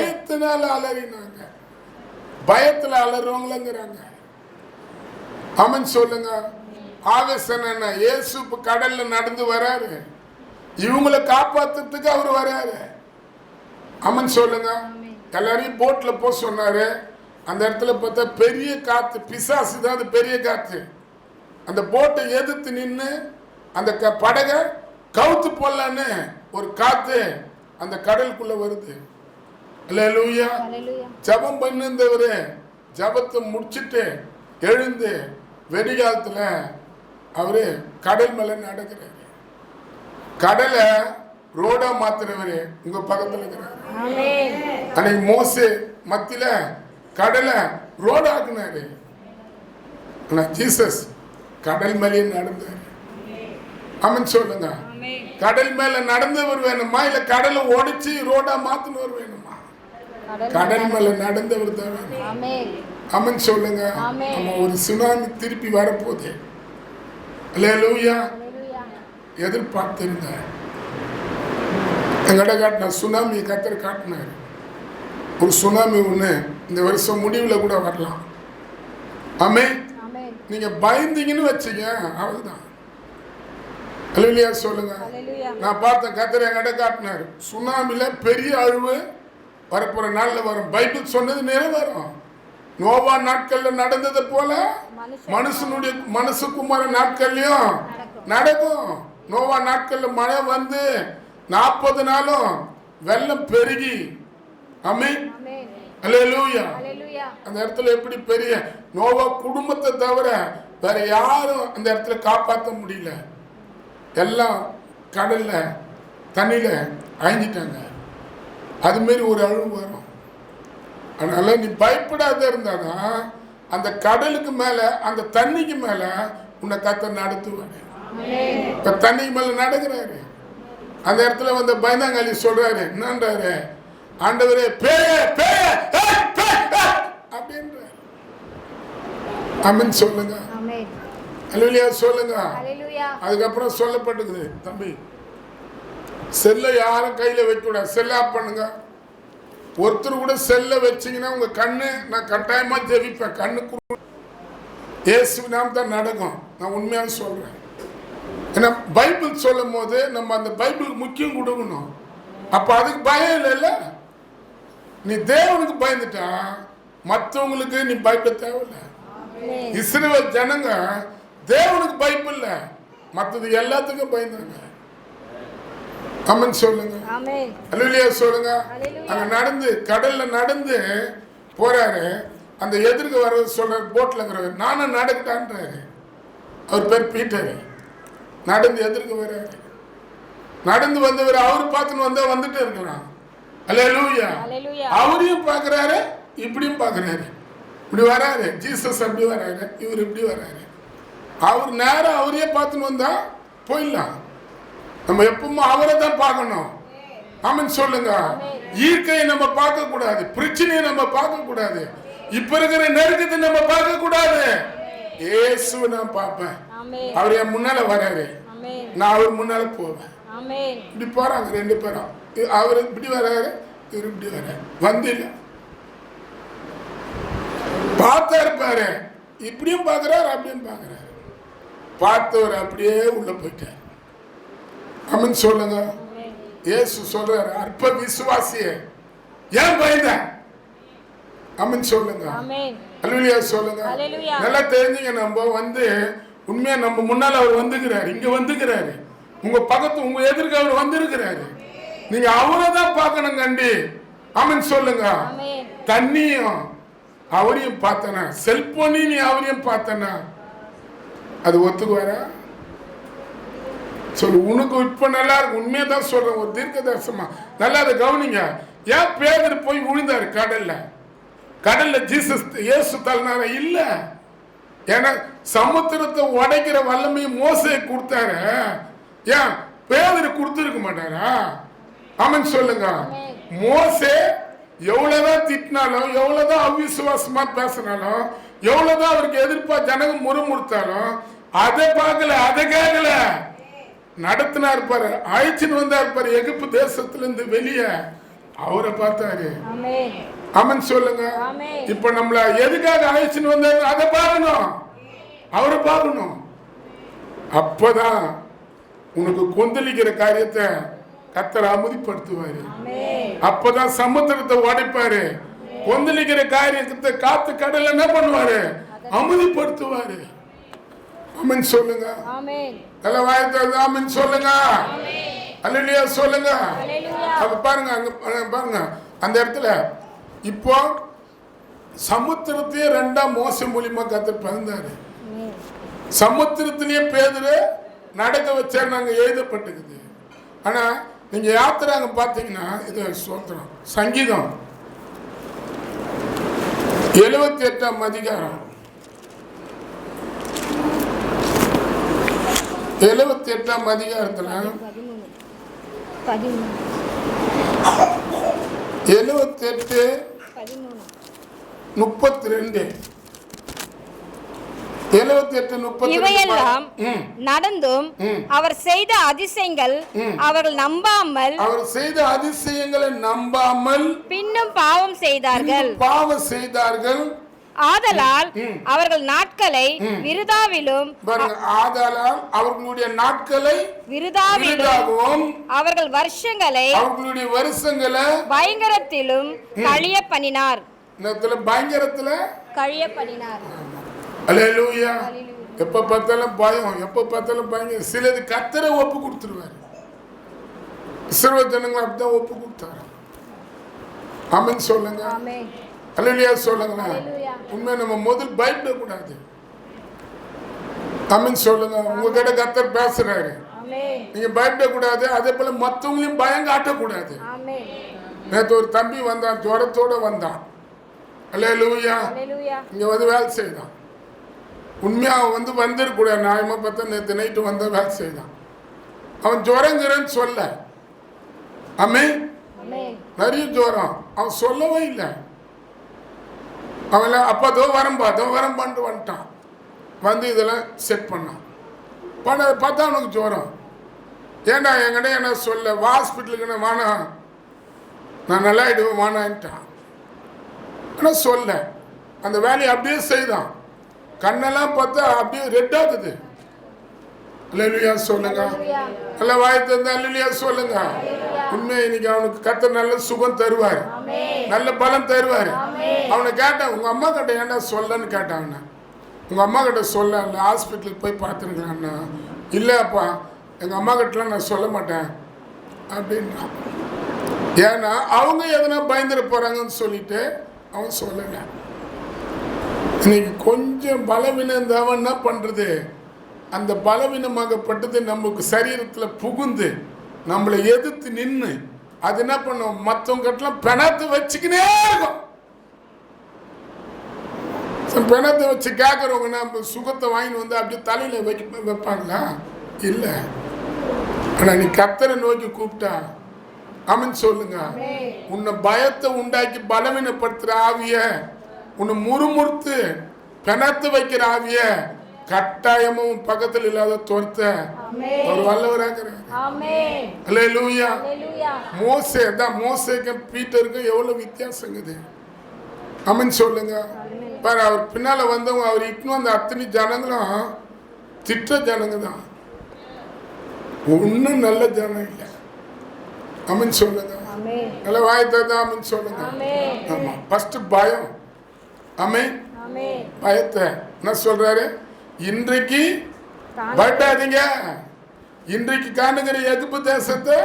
பயத்தில் அலறுவாங்களாங்கிறாங்க. ஆமென் சொல்லுங்க. ஆவேசம் என்ன? இயேசு கடல்ல நடந்து வராரு, இவங்களை காப்பாத்துறதுக்கு அவர் வராரு. ஆமென் சொல்லுங்க. எல்லாரையும் போட்ல போ சொன்னாரு. அந்த இடத்துல பார்த்தா பெரிய காத்து, பிசாசு தான் அது பெரிய காத்து. அந்த போட்டை எதிர்த்து நின்று அந்த படகை கவுத்து போடலான்னு ஒரு காத்து அந்த கடலுக்குள்ள வருது. அல்லேலூயா. ஜபம் பண்ணிருந்தவரு ஜபத்தை முடிச்சுட்டு எழுந்து வெடிகாலத்துல அவரு கடல் மேல நடக்கிறாரு. கடலை ரோடா மாத்துறவரு உங்க பக்கத்துல இருக்கிறாரு. அன்னைக்கு மோசே மத்தியில கடலை ரோடாக்குனாரு. ஜீசஸ் கடல் மேலே நடந்தாரு. ஆமென் சொல்லுங்க. கடல் மேல நடந்தவர் வேணுமா, இல்ல கடலை ஒடிச்சு ரோடா மாத்தினவர் வேணுமா? கடல் மேல நடந்தவர் தான் வேணும். ஆமென் சொல்லுங்க. நம்ம ஒரு சுனாமி திருப்பி வரப்போகுது. அல்லேலூயா. எதிர்பார்த்திருந்த எங்கட காட்டின சுனாமி கத்தர் காட்டினார். ஒரு சுனாமி ஒன்று இந்த வருஷம் முடிவில் கூட வரலாம். ஆமென். நீங்க பயந்தீங்கன்னு வச்சுங்க, அவ்வளவுதான். அல்லேலூயா சொல்லுங்க. நான் பார்த்தேன், கத்தர் எங்கட காட்டினார். சுனாமில பெரிய அழிவு வரப்போற நாள்ல வரும். பைபிள் சொன்னது நிறைவேறும். நோவா நாட்கள்ல நடந்தது போல மனுஷனுடைய மனுஷகுமார நாட்கள்லயும் நடக்கும். நோவா நாட்கள்ல மழை வந்து 40 நாளும் வெள்ளம் பெருகி. ஆமென். அல்லேலூயா. அந்த இடத்துல எப்படி பெரிய நோவா குடும்பத்தை தவிர வேற யாரும் அந்த இடத்துல காப்பாற்ற முடியல. எல்லாம் கடல்ல தண்ணியில அழிஞ்சிட்டாங்க. அது மாரி ஒரு அழிவு வரும். அதனால நீ பயப்படாத இருந்தாதான் அந்த கடலுக்கு மேல அந்த தண்ணிக்கு மேல உன்னை கர்த்தர் நடத்துவாரு. இப்ப தண்ணிக்கு மேல நடக்கிறாரு. அந்த இடத்துல வந்து பயந்தாங்காளி சொல்றாரு, என்னன்றாரு, ஆண்டவரே அப்படின்றாரு. ஆமென் சொல்லுங்க. அல்லேலூயா சொல்லுங்க. அதுக்கப்புறம் சொல்லப்பட்டது, தம்பி செல்லை யாரும் கையில வைக்க கூடாது. செல்ல ஆஃப் பண்ணுங்க. ஒருத்தர் கூட செல்ல வச்சிங்கன்னா உங்கள் கண்ணு நான் கட்டாயமாக ஜெபிப்பேன். கண்ணுக்கு இயேசு நாம் தான் நடக்கும். நான் உண்மையாக சொல்கிறேன். ஏன்னா பைபிள் சொல்லும் போது நம்ம அந்த பைபிளுக்கு முக்கியம் கொடுக்கணும். அப்போ அதுக்கு பயம் இல்லைல்ல. நீ தேவனுக்கு பயந்துட்டா மற்றவங்களுக்கு நீ பயப்பட தேவையில்லை. இஸ்ரவேல் ஜனங்க தேவனுக்கு பயப்படல, மற்றது எல்லாத்துக்கும் பயந்தாங்க. ஆமென் சொல்லுங்க. அல்லேலூயா சொல்லுங்க. அங்க நடந்து கடல்ல நடந்து போறாரு. அந்த எதிர்க்கு வர சொல்றாரு போட்ல இருக்கிறவர், நானும் நடக்கட்டான்றாரு. அவர் பேர் பீட்டர். நடந்து எதிர்க்கு வர்றாரு. நடந்து வந்தவர் அவர் பார்த்துன்னு வந்துட்டு இருக்கலாம். அல்லேலூயா. அவரையும் பார்க்கறாரு, இப்படியும் பார்க்கறாரு. இப்படி வராரு ஜீசஸ், அப்படி வராரு, இவர் இப்படி வராரு. அவர் நேரம் அவரையே பார்த்துன்னு வந்தா போயிடலாம். நம்ம எப்பவுமே அவரை தான் பார்க்கணும். ஆமென் சொல்லுங்க. ஈர்க்கையை நம்ம பார்க்க கூடாது, பிரச்சனையை நம்ம பார்க்க கூடாது, இப்ப இருக்கிற நெருக்கத்தை நம்ம பார்க்க கூடாது. இயேசுவை நான் பார்ப்பேன். அவர் என் முன்னால வராரு, நான் அவர் முன்னால போவேன். இப்படி போறாங்க ரெண்டு பேரும். அவர் இப்படி வராரு, இவர் இப்படி வராரு. வந்து இல்ல பார்த்தா இருப்பாரு, இப்படியும் பார்க்கிறாரு, அப்படியும் பார்க்கிறாரு. பார்த்தவர் அப்படியே உள்ள போயிட்டார். ஆமென் சொல்லுங்க. இயேசு சொல்றாரு, அற்ப விசுவாசியே ஏன் பயந்த? ஆமென் சொல்லுங்க. அல்லேலூயா சொல்லுங்க. நல்லா தெரிஞ்சுங்க. நம்ம உண்மையா நம்ம முன்னால அவர் வந்துக்கிறாரு, இங்க வந்துக்கிறாரு, உங்க பக்கத்து உங்க எதிர்க்க அவர் வந்திருக்கிறாரு. நீங்க அவரை தான் பார்க்கணும் கண்டி. ஆமென் சொல்லுங்க. தண்ணியும் அவரையும் பார்த்தனா, செல்போனையும் நீ அவரையும் பார்த்தனா, அது ஒத்துக்குவாரா சொல்லு? உனக்கு இப்ப நல்லா இருக்கு. உண்மையா தான் சொல்றேன், ஒரு தீர்க்க தரிசனமா. நல்லா அதை கவனிங்க. ஏன் பேதர் போய் விழுந்தாரு கடல்ல ஜீசஸ் இயேசு தள்ளினார இல்ல. ஏன்னா சமுத்திரத்தை உடைக்கிற வல்லமையை மோசே கொடுத்தாரு. ஏன் பேதர் கொடுத்துருக்க மாட்டாரா? ஆமென் சொல்லுங்க. மோசே எவ்வளவுதான் திட்டினாலும், எவ்வளவுதான் அவிசுவாசமா பேசினாலும், எவ்வளவுதான் அவருக்கு எதிர்ப்பா ஜனங்க முறுமுறுத்தாலும் அதை பார்க்கல, அதை கேட்கல. நடத்தினா இருப்பாரு, அழைச்சின்னு வந்தா இருப்பாரு எகிப்து தேசத்துல இருந்து வெளியே, அவரை பார்த்தாரு. ஆமென் சொல்லுங்க. இப்ப நம்மள எதுக்காக அழைச்சின்னு வந்தாரு அதை பார்க்கணும், அவரை பார்க்கணும். அப்பதான் உனக்கு கொந்தளிக்கிற காரியத்தை கர்த்தர் அமைதிப்படுத்துவாரு. அப்பதான் சமுத்திரத்தை உடைப்பாரு. கொந்தளிக்கிற காரியத்தை காத்து கடல் என்ன பண்ணுவாரு? அமைதிப்படுத்துவாரு. ஆமென் சொல்லுங்க. நல்ல வாய்ப்பு. ஆமென் சொல்லுங்க. அல்லேலூயா சொல்லுங்க. அப்ப பாருங்க, அங்க பாருங்க அந்த இடத்துல இப்போ சமுத்திரத்தையே ரெண்டா மோச மூலியமா கர்த்தர் பிறந்தாரு. சமுத்திரத்திலேயே பேதுரு நடக்க வச்சாரு, நாங்க எழுதப்பட்டிருக்குது. ஆனா நீங்க யாத்திராங்க பாத்தீங்கன்னா இது சொல்றோம். சங்கீதம் 78ஆம் அதிகாரம் 78ஆம் அதிகாரத்துல 78:32 இவையெல்லாம் நடந்தும் அவர் செய்த அதிசயங்களை நம்பாமல் பின்னும் பாவம் செய்தார்கள். ஆதலால் அவர்கள் நாட்களை விருதாவிலும் அவர்கள் வருஷங்களை பயங்கரத்திலும் கழிய பண்ணினார். அல்லேலூயா. எப்ப பார்த்தாலும் பயம், எப்ப பார்த்தாலும் பயங்கரம். சிலது கர்த்தரை ஒப்பு கொடுத்துருவாரு. இஸ்ரவேல் ஜனங்க அப்படிதான் ஒப்பு கொடுத்தாரு. ஆமென் சொல்லுங்க. அல்லேலூயா சொல்லுங்க. உண்மை நம்ம முதல் பயப்படக்கூடாது. ஆமென் சொல்லுங்க. உங்ககிட்ட கர்த்தர் பேசுறாரு, நீங்க பயப்படக்கூடாது. அதே போல மற்றவங்களையும் பயம் காட்டக்கூடாது. நேற்று ஒரு தம்பி வந்தான், ஜுரத்தோட வந்தான். அல்லேலூயா. இங்க வேலை செய்தான். உண்மையா வந்துருக்கூடாது. நியாயமா பார்த்தா நேற்று நைட்டு வேலை செய்தான். அவன் ஜுரங்கிறன்னு சொல்ல. ஆமென். நிறைய ஜுரம் அவன் சொல்லவே இல்லை. அவன் அப்பா தோ வரம்பான்ட்டு வந்துட்டான். இதெல்லாம் செட் பண்ணான். பார்த்தா அவனுக்கு ஜுரம். ஏண்டா என்கிட்ட என்ன சொல்ல, ஹாஸ்பிட்டலுக்கு வேணாம், நான் நல்லா ஆயிடுவேன் வானான்ட்டான். ஆனால் சொல்ல அந்த வேலையை அப்படியே செய்தான். கண்ணெல்லாம் பார்த்தா அப்படியே ரெட் ஆகுது. அல்லேலூயா சொல்லுங்க. நல்ல வாய் தந்தா அல்லேலூயா சொல்லுங்க. உண்மை இன்னைக்கு அவனுக்கு கர்த்தர் நல்ல சுகம் தருவார், நல்ல பலம் தருவார். அவனை கேட்டான், உங்க அம்மா கிட்ட ஏன்டா சொல்லன்னு கேட்டாங்கண்ணா. உங்க அம்மா கிட்ட சொல்ல ஹாஸ்பிட்டலுக்கு போய் பார்த்துருக்கலாம்ண்ணா. இல்லைப்பா எங்கள் அம்மா கிட்டலாம் நான் சொல்ல மாட்டேன் அப்படின்னா. ஏன்னா அவங்க எதனா பயந்துட போகிறாங்கன்னு சொல்லிட்டு அவன் சொல்லலை. இன்னைக்கு கொஞ்சம் பலவீனம் இருந்தவன் என்ன பண்ணுறது, அந்த பலவீனமாகப்பட்டது நமக்கு சரீரத்தில் புகுந்து நம்மளை எதிர்த்து நின்று அது என்ன பண்ணும், மற்றவங்கட்டெல்லாம் பிணத்தை வச்சுக்கினே இருக்கும். பிணத்தை வச்சு கேட்குறவங்க நம்ம சுகத்தை வாங்கிட்டு வந்து அப்படியே தலையில் வைப்பாங்களா? இல்லை. ஆனால் நீ கர்த்தரை நோக்கி கூப்பிட்டா ஆமென் சொல்லுங்க. உன்னை பயத்தை உண்டாக்கி பலவீனப்படுத்துகிற ஆவிய, உன்னை முறுமுறுத்து பிணத்து வைக்கிற ஆவிய கட்டாயமும் பக்கத்தில் இல்லாத துரத்த ஒரு வல்லவராக. அல்லேலூயா. மோசே தான், மோசேக்கும் பீட்டருக்கும் எவ்வளோ வித்தியாசங்குது. ஆமென் சொல்லுங்க. பாரு, அவர் பின்னால் வந்தவங்க அவர் இட்டுன்னு வந்த அத்தனை ஜனங்களும் திட்ட ஜனங்க தான், ஒன்றும் நல்ல ஜனம் இல்லை. ஆமென் சொல்லுங்க. நல்ல வாய்த்தா ஆமென் சொல்லுங்க. ஆமாம், ஃபஸ்ட்டு பயம். ஆமென். பயத்தை என்ன சொல்றாரு, இன்றைக்கு பயப்படாதீங்க, இன்றைக்கு காணுகிற எகிப்து தேசத்தை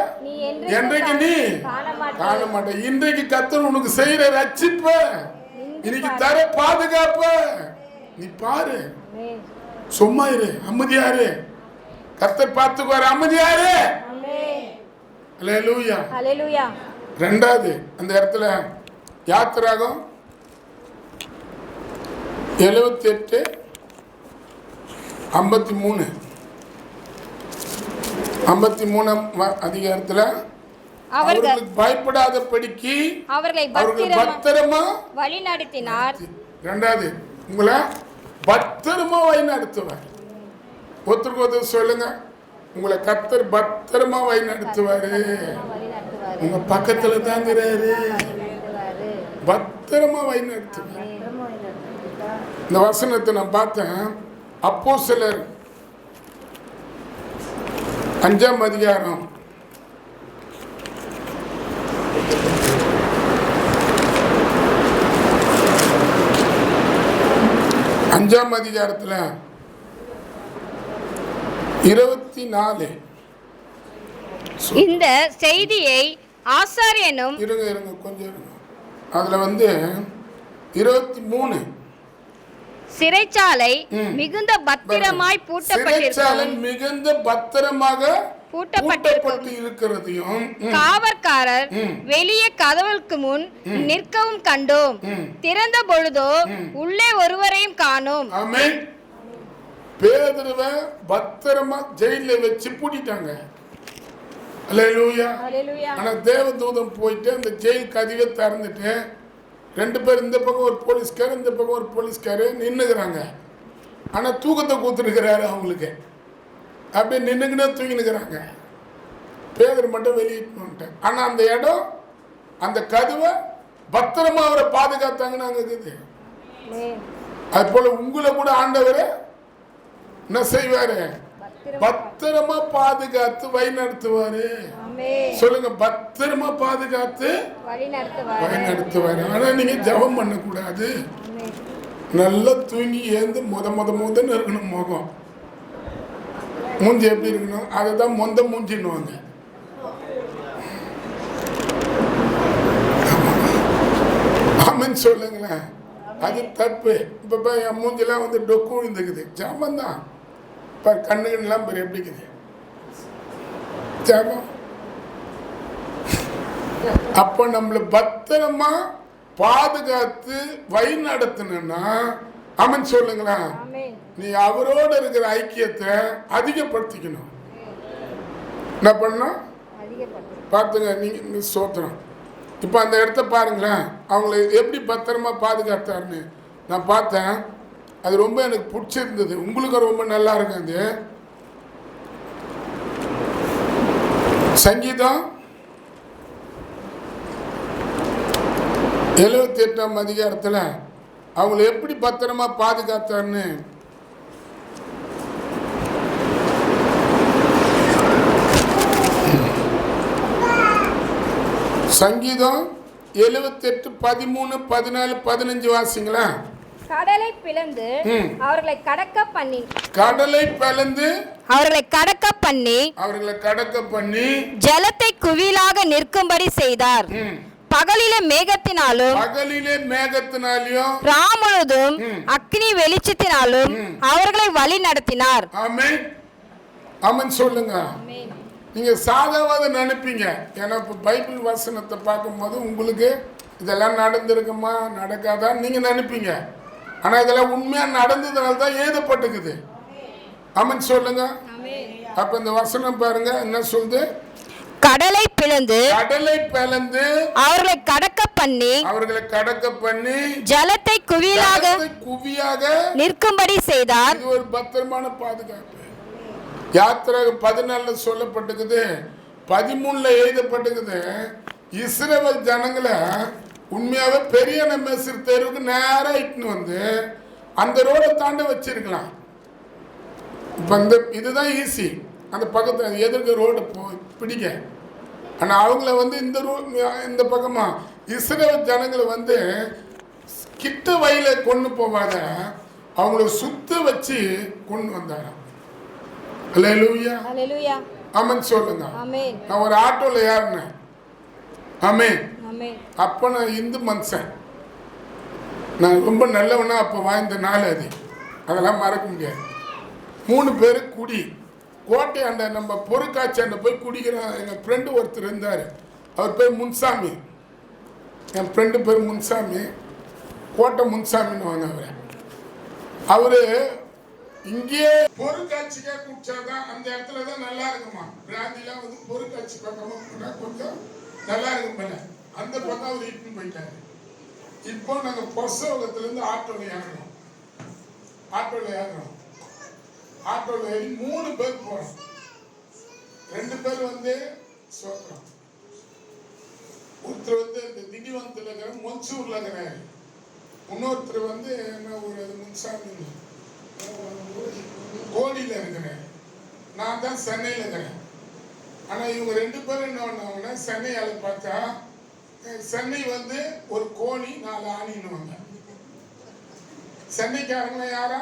என்றைக்கு நீ காண மாட்ட. இன்றைக்கு கர்த்தர் உனக்கு செய்யற ரட்சிப்ப, இன்னைக்கு தர பாதுகாப்ப நீ பாரு. சும்மா இரு, அமைதியாரு, கர்த்தர் பார்த்துக்குவாரு, அமைதியாரு. அல்லேலூயா. அல்லேலூயா. ரெண்டாவது அந்த இடத்துல யாத்திராகம் 78:53 அதிகாரத்தில் அவர்களுக்கு பயப்படாதபடிக்கு அவர்களை பத்திரமா வழி நடத்தினார். ரெண்டாவது, உங்களை பத்திரமா வழி நடத்துவார். ஒருத்தருக்கு ஒருத்தர் சொல்லுங்க, உங்களை கர்த்தர் பத்திரமா வழி நடத்துவாரு. உங்க பக்கத்துல தாங்கிறாரு, பத்திரமா வழி நடத்துவார். இந்த வசனத்தை நான் பார்த்தேன். அப்போஸ்தலர் 5ஆம் அதிகாரம் 5ஆம் அதிகாரத்தில் 24. இந்த செய்தியை ஆசாரியனும் இருங்க கொஞ்சம் இருங்க. அதில் 23 சிறைச்சாலை மிகுந்த பத்திரமாய் மிகுந்த பத்திரமாக பூட்டப்பட்டு இருக்கிறதையும் காவற்காரர் வெளியே கதவுக்கு முன் நிற்கவும் கண்டோம். திறந்த பொழுதோ உள்ளே ஒருவரையும் காணோம். ஆமென். பேதுருவை பத்திரமா ஜெயில வச்சு பூட்டிட்டாங்க. அல்லேலூயா. ஆனா தேவதூதன் போயிட்டு அந்த ஜெயில் கதவை திறந்துட்டு 2 பேர், இந்த பக்கம் ஒரு போலீஸ்கார், இந்த பக்கம் ஒரு போலீஸ்காரு நின்றுக்கிறாங்க. ஆனால் தூக்கத்தை கூத்துருக்கிறாரு அவங்களுக்கு. அப்படியே நின்றுக்கினே தூங்கினுக்கிறாங்க. பேதர் மட்டும் வெளியிட்டு வந்துட்டேன். ஆனால் அந்த இடம், அந்த கதவை பத்திரமா அவரை பாதுகாத்தாங்கன்னு அங்கே இருக்குது. அது போல உங்களை கூட ஆண்டவர் என்ன செய்வாரு, பத்திரமா பாதுகாத்து வழி நடத்துவாரு. சொல்லுங்க, பத்திரமா பாதுகாத்து வழி நடத்துவாரு. ஆனா நீங்க ஜெபம் பண்ணக்கூடாது. நல்லா தூங்கி ஏந்து முதன்னு இருக்கணும். முகம் மூஞ்சி எப்படி இருக்கணும், அதுதான் மூஞ்சின்னுவாங்க. ஆமென் சொல்லுங்களேன். அது தப்பு. இப்போ என் மூஞ்சிலாம் டொக்கு விழுந்துக்குது. ஜபம் தான். இப்போ கண்ணுகள்லாம் பெரிய எப்படி இருக்குது ஜபம். அப்போ நம்மளை பத்திரமா பாதுகாத்து வழி நடத்தினா ஆமென் சொல்லுங்களா, நீ அவரோட இருக்கிற ஐக்கியத்தை அதிகப்படுத்திக்கணும். என்ன பண்ணணும் பார்த்துங்க. நீங்க சோத்திரம். இப்போ அந்த இடத்த பாருங்களேன், அவங்கள எப்படி பத்திரமா பாதுகாத்தாருன்னு நான் பார்த்தேன். அது ரொம்ப எனக்கு பிடிச்சிருந்தது. உங்களுக்கு ரொம்ப நல்லா இருக்கும். அது சங்கீதம் 78ஆம் அதிகாரத்தில் அவங்களை எப்படி பத்திரமா பாதுகாத்தான்னு சங்கீதம் 78 13 14 15 வாசிங்களா. கடலை பிளந்து அவர்களை கடக்க பண்ணி அவர்களை கடக்க பண்ணி ஜலத்தை குவியலாக நிற்கும்படி செய்தார். பகலிலே மேகத்தினாலும் ராமுழுதும் அக்னி வெளிச்சத்தினாலும் அவர்களை வழி நடத்தினார். ஆமென் ஆமென் சொல்லுங்க. நீங்க சாதாவாத நினைப்பீங்க. ஏன்னா பைபிள் வசனத்தை பார்க்கும்போது உங்களுக்கு இதெல்லாம் நடந்திருக்குமா நடக்காதான்னு நீங்க நினைப்பீங்க. ஆனா இதெல்லாம் உண்மையா நடந்ததுனால தான் எழுதப்பட்டுக்குது. ஆமென் சொல்லுங்க. அப்ப இந்த வசனம் பாருங்க என்ன சொல்லுது. கடலை பிளந்து அவர்களை கடக்க பண்ணி ஜலத்தை குவியாக நிற்கும்படி செய்தார். இது ஒரு பத்திரமான பாதுகாப்பு. யாத்திரை 14 சொல்லப்பட்டுக்குது, 13 எழுதப்பட்டுக்குது. இஸ்ரவேல் ஜனங்களை உண்மையாவே பெரிய மெசர் தெருவுக்கு நேரா இட்டுன்னு வந்து அந்த ரோடை தாண்ட வச்சிருக்கலாம். இப்போ இதுதான் ஈஸி. அந்த பக்கத்தில் எதிர்க்க ரோடு பிடிக்க. ஆனால் அவங்கள வந்து இந்த பக்கமா இஸ்ரவேல் ஜனங்களை வந்து கிட்ட வயல கொண்டு போவாத அவங்கள சுத்த வச்சு கொண்டு வந்தாராம். அல்லேலூயா ஆமென் சொல்லுங்க. நான் ஒரு ஆட்டோல ஏறினேன். ஆமென். அப்போ நான் இந்து மனுஷன், நான் ரொம்ப நல்லவனா அப்போ வாழ்ந்த நாள் அது, அதெல்லாம் மறக்க முடியாது. 3 பேர் குடி கோட்டையாண்ட நம்ம பொருட்காட்சியாண்ட போய் குடிக்கிறோம். எங்கள் ஃப்ரெண்டு ஒருத்தர் இருந்தார், அவர் பேர் முன்சாமி. என் ஃப்ரெண்டு பேர் முன்சாமி, கோட்டை முன்சாமின்னு வாங்க. அவரு இங்கேயே பொருட்காட்சிக்காக குடிச்சாதான் அந்த இடத்துல தான் நல்லா இருக்குமா. பிராந்திலாம் வந்து பொருட்காட்சி பக்கமா போனா கொஞ்சம் நல்லா இருக்கும். அந்த பக்கம் அவர் இட்டுன்னு போயிட்டாரு. இப்போ நாங்கள் பொசவகத்திலேருந்து ஆட்டோவில் ஏறணும். ஆட்டோவில் ஏறி 3 பேர் போகிறோம். 2 பேர் வந்து சோத்திரம், ஒருத்தர் வந்து இந்த திண்டிவனத்தில் இருக்கிற மொஞ்சூரில் இருக்கிறாரு, இன்னொருத்தர் வந்து என்ன ஒரு முன்சாமி கோடியில் இருக்கிறேன், நான் தான் சென்னையில் இருக்கிறேன். ஆனால் இவங்க 2 பேரும் என்ன பண்ணாங்கன்னா சென்னையால் பார்த்தா சென்னை வந்து ஒரு கோழி 4 ஆணின்னுவாங்க. சென்னைக்காரங்கள யாரா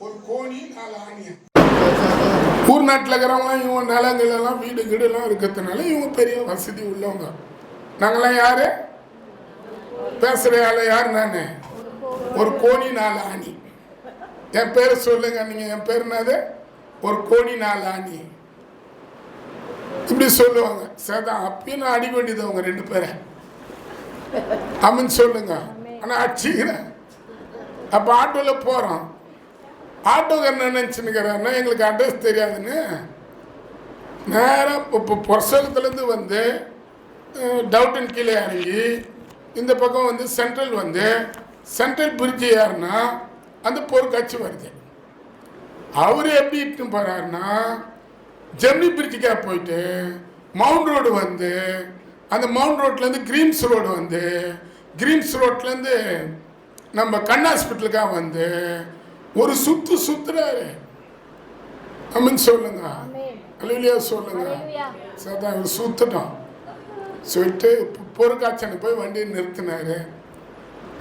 ஒரு கோழி 4 ஆணியா. ஊர் நாட்டில் இருக்கிறவங்களாம் இவங்க நிலங்கள் எல்லாம் வீடு கீடுலாம் இருக்கிறதுனால இவங்க பெரிய வசதி உள்ளவங்க. நாங்களாம் யாரு பேசுகிற ஆள் யார்? நான் ஒரு கோழி 4 ஆணி. என் பேர் சொல்லுங்க நீங்கள். என் பேர் என்னது? ஒரு கோழி 4 ஆணி இப்படி சொல்லுவாங்க. சரிதான். அப்பயும் நான் அடி வேண்டியது அவங்க 2 பேரை. அம்மன் சொல்லுங்க. ஆனால் அடிச்சுக்கிறேன். அப்போ ஆட்டோவில் போகிறோம். ஆட்டோக்காரர் என்ன நினச்சின்னுக்கிறாருன்னா எங்களுக்கு அட்ரஸ் தெரியாதுன்னு நேராக இப்போ பொசகத்துலேருந்து வந்து டவுட்டன் கீழே இறங்கி இந்த பக்கம் வந்து சென்ட்ரல் பிரிட்ஜு ஏறினா அந்த பொருட்காட்சி வருது. அவர் எப்படி இட்டுன்னு போகிறாருன்னா ஜெமினி பிரிட்ஜுக்காக போயிட்டு மவுண்ட் ரோடு வந்து அந்த மவுண்ட் ரோட்லேருந்து கிரீம்ஸ் ரோடு வந்து கிரீம்ஸ் ரோட்லேருந்து நம்ம கண் ஹாஸ்பிட்டலுக்காக வந்து ஒரு சுற்றுறாரு. அம்மன் சொல்லுங்க. அல்லேலூயா சொல்லுங்க. சரிதான். இவர் சுற்றுட்டோம். சொல்லிட்டு பொருட்காட்சியை போய் வண்டியை நிறுத்தினாரு.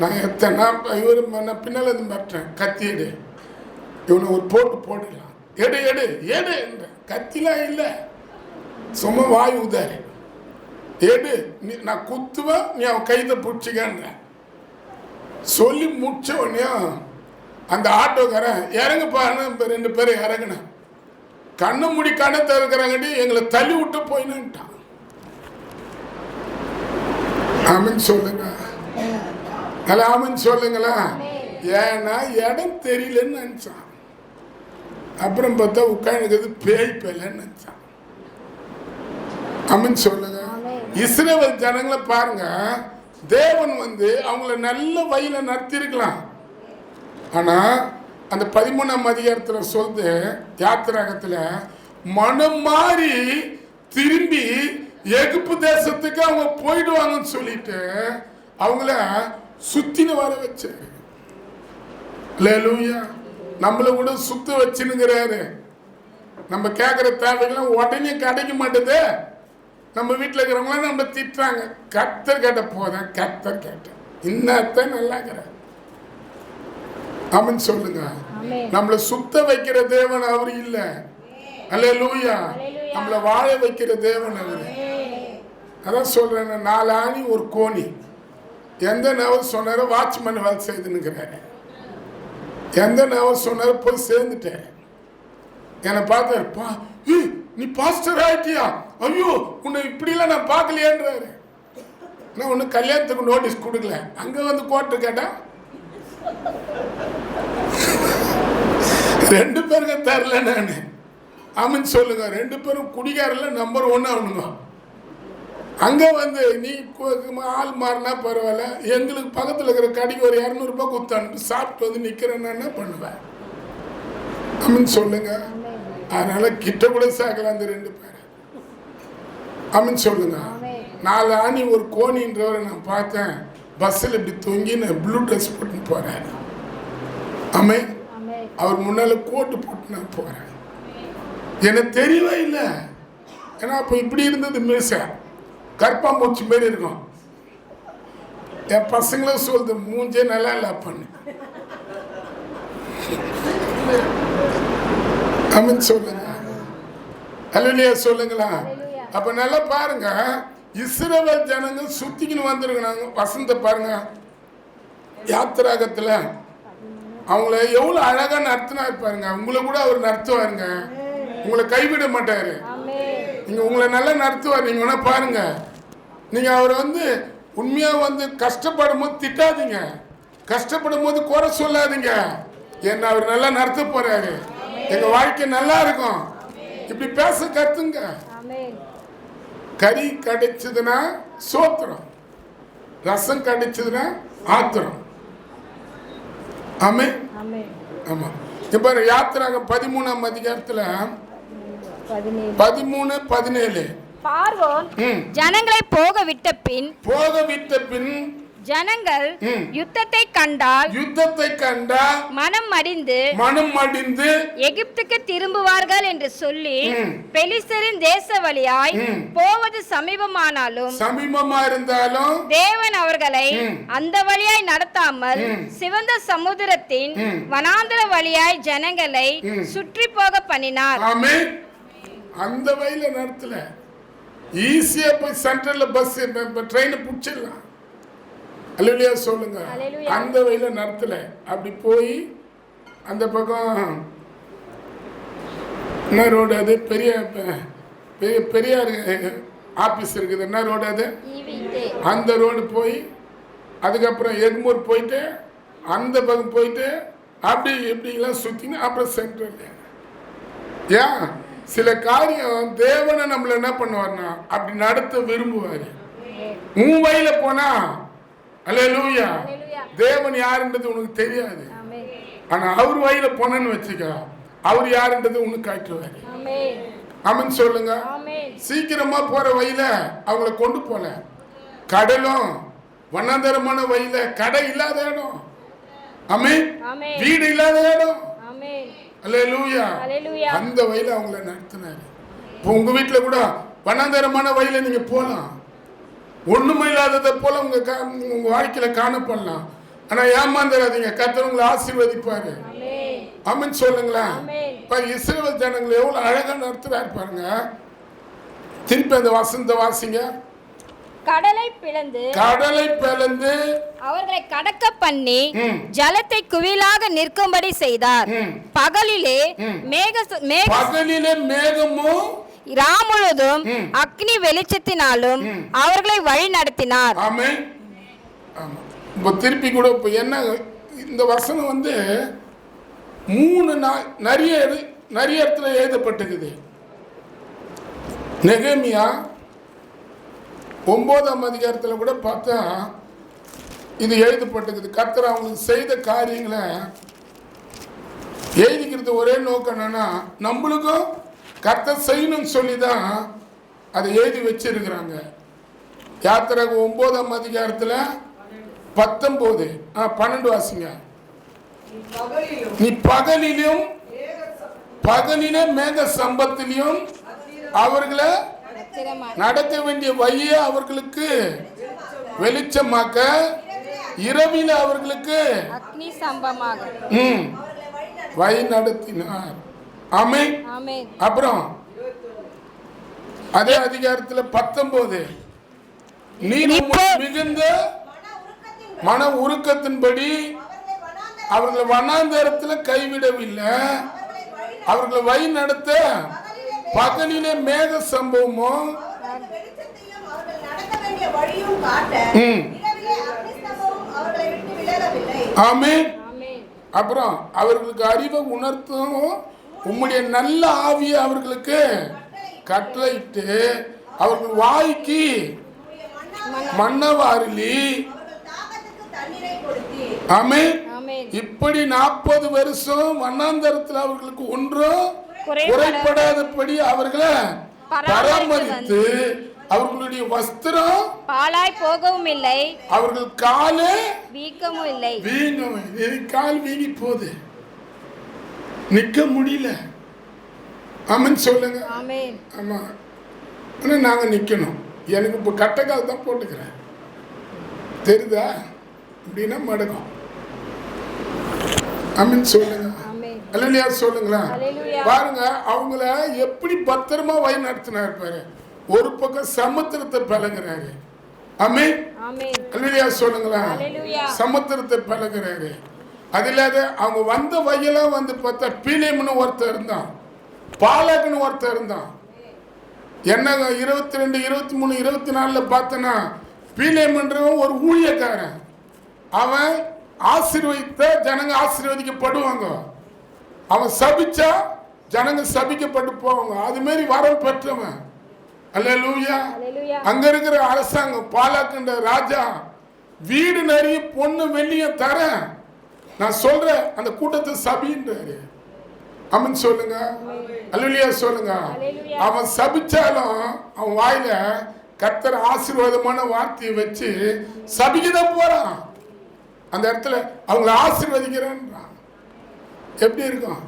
நான் எத்தனை இவர் நான் பின்னால் இருந்து மாட்டேன். கத்திடு, இவனை ஒரு போட்டுடலாம். எடு கத்திலாம் இல்லை, சும்மா வாய் உதாரு. எடு, நான் குத்துவேன், நீ அவன் கைதை பிடிச்சிக்கன்ற சொல்லி முடிச்ச உடனே அந்த ஆட்டோக்காரன் இறங்குப்பான்னு 2 பேர் இறங்கினேன். கண்ணு முடி கண்ணை திறக்கிறாங்கடி எங்களை தள்ளி விட்டு போயினான்ட்டான். ஆமன் சொல்லுங்க. ஆமன் சொல்லுங்களா. ஏன்னா இடம் தெரியலன்னு நினைச்சான். அப்புறம் பார்த்தா உட்காந்துக்கிறது பேய் பேலன்னு நினைச்சான். ஆமன் சொல்லுங்க. இஸ்ரவேல் ஜனங்களை பாருங்க, தேவன் வந்து அவங்கள நல்ல வழியில நடத்திருக்கலாம். ஆனா அந்த 13ஆம் அதிகாரத்தில் சொல்லுது, யாத்திராகத்தில் மனம் மாறி திரும்பி எகிப்து தேசத்துக்கு அவங்க போயிடுவாங்கன்னு சொல்லிட்டு அவங்கள சுத்தின வர வச்சாரு. அல்லேலூயா. நம்மள கூட சுத்த வச்சுனுங்கிறாரு. நம்ம கேட்குற தேவைகள்லாம் உடனே கிடைக்க மாட்டேது. நம்ம வீட்டில் இருக்கிறவங்களாம் நம்ம திட்டுறாங்க. கர்த்தர் கேட்ட போதும், கர்த்தர் கேட்டேன் இன்னத்தான் நல்லாங்கிறார். ஆமென் சொல்லுங்க. நம்மளை சுத்த வைக்கிற தேவன் அவர் இல்ல. அல்லேலூயா. நம்மளை வாழ வைக்கிற தேவன் அவரு. அதான் சொல்றேன், 4 ஆணி ஒரு கோணி. எந்த நவர் சொன்னாரோ வாட்ச்மேன் வேலை செய்துன்னுக்கிறாரு. எந்த நவர் சொன்னாரோ போய் சேர்ந்துட்டேன். என்னை பார்த்தாருப்பா, நீ பாஸ்டர் ஆயிட்டியா? ஐயோ உன்னை இப்படிலாம் நான் பார்க்கலையேன்றாரு. நான் ஒன்றும் கல்யாணத்துக்கு நோட்டீஸ் கொடுக்கல. அங்கே வந்து கோர்ட்டு கேட்டா 2 பேருக்கு தரல நான். ஆமென் சொல்லுங்க. 2 பேரும் குடிகாரில் நம்பர் 1 ஆகணுங்க. அங்கே வந்து நீ ஆள் மாறினா பரவாயில்ல, எங்களுக்கு பக்கத்தில் இருக்கிற கடைக்கு ஒரு 200 ரூபாய் கொடுத்தான்னு சாப்பிட்டு வந்து நிற்கிறேன்னா என்ன பண்ணுவேன்? ஆமென் சொல்லுங்க. அதனால கிட்ட கூட சேர்க்கலாம் அந்த 2 பேர். ஆமென் சொல்லுங்க. 4 ஆணி ஒரு கோணின்றவரை நான் பார்த்தேன். பஸ்ஸில் இப்படி தொங்கி நான் ப்ளூ ட்ரெஸ் போட்டு போகிறேன். ஆமென். அவர் முன்னால் கோட்டு போட்டு நான் போகிறேன். எனக்கு தெரியவே இல்லை. ஏன்னா அப்போ இப்படி இருந்தது மீச கற்பாம்பூச்சி மாரி இருக்கும். என் பசங்களும் சொல்லுது மூஞ்சே நல்லா இல்லை பண்ணு. ஆமென் சொல்லுங்க. அல்லேலூயா சொல்லுங்களா. அப்ப நல்லா பாருங்க, இஸ்ரவேல் ஜனங்க சுத்திக்கின்னு வந்திருக்கிறாங்க. வசந்த பாருங்க, யாத்திராகத்துல அவங்கள எவ்வளவு அழகா நடத்தினா இருப்பாருங்க. உங்களை கூட அவர் நடத்துவாருங்க. உங்களை கைவிட மாட்டாரு. நீங்க உங்களை நல்லா நடத்துவார். நீங்க வேணா பாருங்க. நீங்க அவரை வந்து உண்மையா வந்து கஷ்டப்படும் போது திட்டாதீங்க, கஷ்டப்படும் போது குறை சொல்லாதீங்க. என்ன அவர் நல்லா நடத்த போறாரு. எங்க வாழ்க்கை நல்லா இருக்கும். இப்படி பேச கத்துங்க. கறி கிடைச்சதுன்னா சோத்திரம், ரசம் கிடைச்சதுன்னா ஆத்திரம். ஆமே. ஆமா. இப்ப யாத்திராகம் 13ஆம் அதிகாரத்துல 13-17 பார்வோன் ஜனங்களை போக விட்ட பின் ஜனங்கள் யுத்தத்தை கண்டால் மனம் மடிந்து எகிப்துக்கு திரும்புவார்கள் என்று சொல்லி பெலிஸ்தரின் தேச வழியாய் போவது சமீபமா இருந்தாலும் தேவன் அவர்களை அந்த வழியாய் நடத்தாமல் சிவந்த சமுத்திரத்தின் வனாந்தர வழியாய் ஜனங்களை சுற்றி போக பண்ணினார். அந்த வழியில நடத்தல. ஈஸியா போய் சென்ட்ரல்ல பஸ் ட்ரெயின் பிடிச்சிடலாம். அல்லேலூயா சொல்லுங்க. அந்த வழியில நடத்தல. அப்படி போய் அந்த பக்கம் என்ன ரோடு அது, பெரியார் ஆபீஸ் இருக்குது. என்ன ரோடு அது? அந்த ரோடு போய் அதுக்கப்புறம் எக்மூர் போயிட்டு அந்த பக்கம் போயிட்டு அப்படி எப்படிலாம் சுத்தின்னு அப்புறம் சென்ட்ரல். ஏன் சில காரியம் தேவனை நம்மள என்ன பண்ணுவார்னா அப்படி நடத்த விரும்புவாரு. உன் வழியில போனா அல்லேலூயா தேவன் யாருன்றது உனக்கு தெரியாது. ஆனா அவர் வழியில போனன்னு வச்சுக்க, அவர் யாருன்றது உனக்கு காட்டுவாரு. ஆமென் சொல்லுங்க. சீக்கிரமா போற வழியில அவங்கள கொண்டு போல. கடலும் வண்ணாந்தரமான வழியில கடை இல்லாத இடம், ஆமென், வீடு இல்லாத இடம், அல்லேலூயா, அந்த வழியில அவங்கள நடத்தினாரு. இப்போ உங்க வீட்டுல கூட வண்ணாந்தரமான வழியில நீங்க போலாம். ஒண்ணுமே இல்லாததை போல உங்க வாழ்க்கையில காணப்படலாம். ஆனா ஏமாந்துடாதீங்க, கர்த்தர் உங்களை ஆசீர்வதிப்பாரு. ஆமென் சொல்லுங்களா. இஸ்ரவேல் ஜனங்களை எவ்வளவு அழகா நடத்துறாரு பாருங்க. திருப்பி அந்த வசந்த வாசிங்க. கடலை பிளந்து அவர்களை கடக்க பண்ணி ஜலத்தை குவியலாக நிற்கும்படி செய்தார். பகலிலே மேகமும் ராமுழுதும் அக்னி வெளிச்சத்தினாலும் அவர்களை வழி நடத்தினார். ஆமென். திருப்பி கூட இப்ப என்ன இந்த வசனம் வந்து 3 நிறைய இடத்துல எழுதப்பட்டிருக்குது. நெகேமியா 9ஆம் அதிகாரத்தில் கூட பார்த்தா இது எழுதப்பட்டிருக்குது. கர்த்தர் அவங்களுக்கு செய்த காரியங்களை எழுதிக்கிறது ஒரே நோக்கம் என்னன்னா நம்மளுக்கும் கர்த்தர் செய்யணும்னு சொல்லி தான் அதை எழுதி வச்சிருக்கிறாங்க. யாத்திராகம் 9ஆம் அதிகாரத்தில் 19 12 வாசிங்க. நீ பகலிலே மேக சம்பத்திலையும் அவர்களை நடக்க வேண்டிய வழியை அவர்களுக்கு வெளிச்சமாக்க, இரவில அவர்களுக்கு அக்னி சம்பமாக வழி நடத்தினார். ஆமென். அப்புறம் அதே அதிகாரத்துல 19 நீ மிகுந்த மன உருக்கத்தின்படி அவர்களை வனாந்தரத்தில் கைவிடவில்லை, அவர்களை வழி நடத்த பகலிலே மேக சம்பவமும் ஆமென். அப்புறம் அவர்களுக்கு அறிவை உணர்த்தும் உம்முடைய நல்ல ஆவியை அவர்களுக்கு கட்டளையிட்டு அவர்கள் வாய்க்கு மன்னவாரிலி. ஆமென். இப்படி 40 வருஷம் வண்ணாந்தரத்தில் அவர்களுக்கு ஒன்றும் குறைபடாதபடி அவர்களை பராமரித்து அவர்களுடைய வஸ்திரம் பாழாய் போகவும் இல்லை, அவர்கள் காலே வீக்கமும் இல்லை. கால் வீங்கி போகுது, நிக்க முடியல. ஆமென் சொல்லுங்க. ஆமா, ஆனா நாங்க நிக்கணும். எனக்கு இப்ப கட்டக்கால் தான் போட்டுக்கிறேன், தெரியுதா? அப்படின்னா மடக்கம். ஆமென் சொல்லுங்க. அல்லேலூயா சொல்லுங்களா. பாருங்க அவங்கள எப்படி பத்திரமா வழி நடத்தினார் பாரு. ஒரு பக்கம் சமுத்திரத்தை பழகுறாரு. ஆமென். அல்லேலூயா சொல்லுங்களா. சமுத்திரத்தை பழகுறாரு. அது இல்லாத அவங்க வந்த வழியெல்லாம் வந்து பார்த்தா பீலேம்னு ஒருத்தர் இருந்தான், பாலாக்குன்னு ஒருத்தர் இருந்தான். என்ன 22, 23, 24 பார்த்தனா பீலேம்ன்றவன் ஒரு ஊழியக்காரன். அவன் ஆசீர்வதித்த ஜனங்க ஆசீர்வதிக்கப்படுவாங்க, அவன் சபிச்சா ஜனங்க சபிக்கப்பட்டு போவாங்க. அது மாதிரி வரம் பெற்றவன். அல்லேலூயா. அங்க இருக்கிற அரசாங்கம் பாலாக்குன்ற ராஜா வீடு நிறைய பொண்ணு வெள்ளிய தர, நான் சொல்றேன் அந்த கூட்டத்தை சபின்றாரு. அவன் சொல்லுங்க. அல்லேலூயா சொல்லுங்க. அவன் சபிச்சாலும் அவன் வாயில கர்த்தர் ஆசீர்வாதமான வார்த்தையை வச்சு சபிக்கதான் போறான். அந்த இடத்துல அவங்களை ஆசீர்வதிக்கிறான். எப்படி இருக்கும்?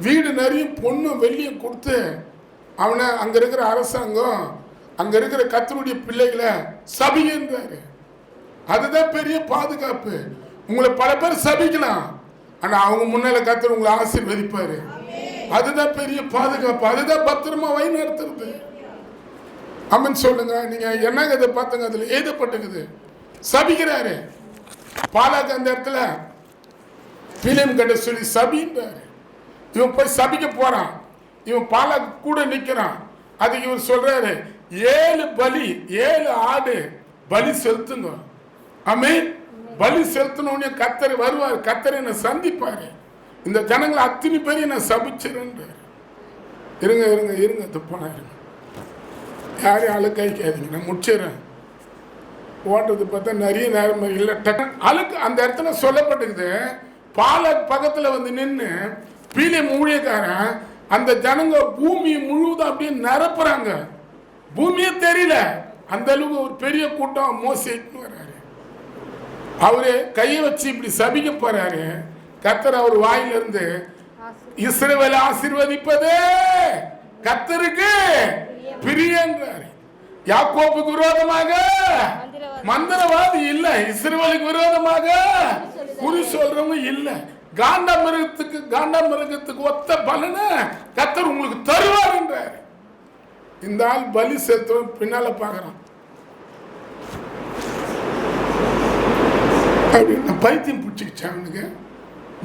வீடு நிறைய பொண்ணு வெள்ளிய கொடுத்து அவனை அங்க இருக்கிற அரசாங்கம் அங்க இருக்கிற கர்த்தருடைய பிள்ளைகளை சபிக்கின்றாரு. அதுதான் பெரிய பாதுகாப்பு. உங்களை பல பேர் சபிக்கலாம், ஆனா அவங்க முன்னால கர்த்தர் உங்களை ஆசீர்வதிப்பாரு. அதுதான் பெரிய பாதுகாப்பு, அதுதான் பத்திரமா வழி நடத்துறது. அம்மன் சொல்லுங்க. நீங்க என்னங்க இதை பார்த்துங்க, அதுல எழுதப்பட்டிருக்குது. சபிக்கிறாரு பாலாக்கு. அந்த இடத்துல பீலேம் கிட்ட சொல்லி சபின்றாரு. இவன் போய் சபிக்க போறான். இவன் பாலாக்கு கூட நிக்கிறான். அதுக்கு இவர் சொல்றாரு 7 பலி 7 ஆடு பலி செலுத்துங்க. ஆமென். பலி செலுத்தினோடனே கர்த்தர் வருவார், கர்த்தர் என்ன சந்திப்பாரு. இந்த ஜனங்களை அத்தனை பேரையும் நான் சபிச்சிருந்தேன். இருங்க இருங்க இருங்க துப்பான இருங்க, யாரையும் அழுக்காய்க்காதீங்க, நான் முடிச்சிடறேன். ஓட்டுறது பார்த்தா நிறைய நேரம் இல்லை. அழுக்கு அந்த இடத்துல சொல்லப்பட்டிருக்குது. பாலாக் பக்கத்துல வந்து நின்று பீலேம் ஊழியக்காரன் அந்த ஜனங்க பூமி முழுவதும் அப்படியே நிரப்புறாங்க. பூமியே தெரியல, அந்த அளவுக்கு ஒரு பெரிய கூட்டம் மோசேன்னு வர்றாரு. அவரு கையை வச்சு இப்படி சபிக்க போறாரு. கர்த்தர் அவர் வாயிலிருந்து இஸ்ரவேலை ஆசீர்வதிப்பதே கர்த்தருக்கு பிரியன்றாரு. யாக்கோபுக்கு விரோதமாக மந்திரவாதி இல்ல, இஸ்ரவேலுக்கு விரோதமாக குறி சொல்றவங்க இல்ல. காண்டாமிருகத்துக்கு ஒத்த பலனை கர்த்தர் உங்களுக்கு தருவார் என்றார். இந்த ஆள் பலி செலுத்துவன் பின்னால பாக்குறான். பைத்தியம் பிடிச்சிக்கிச்சாங்க.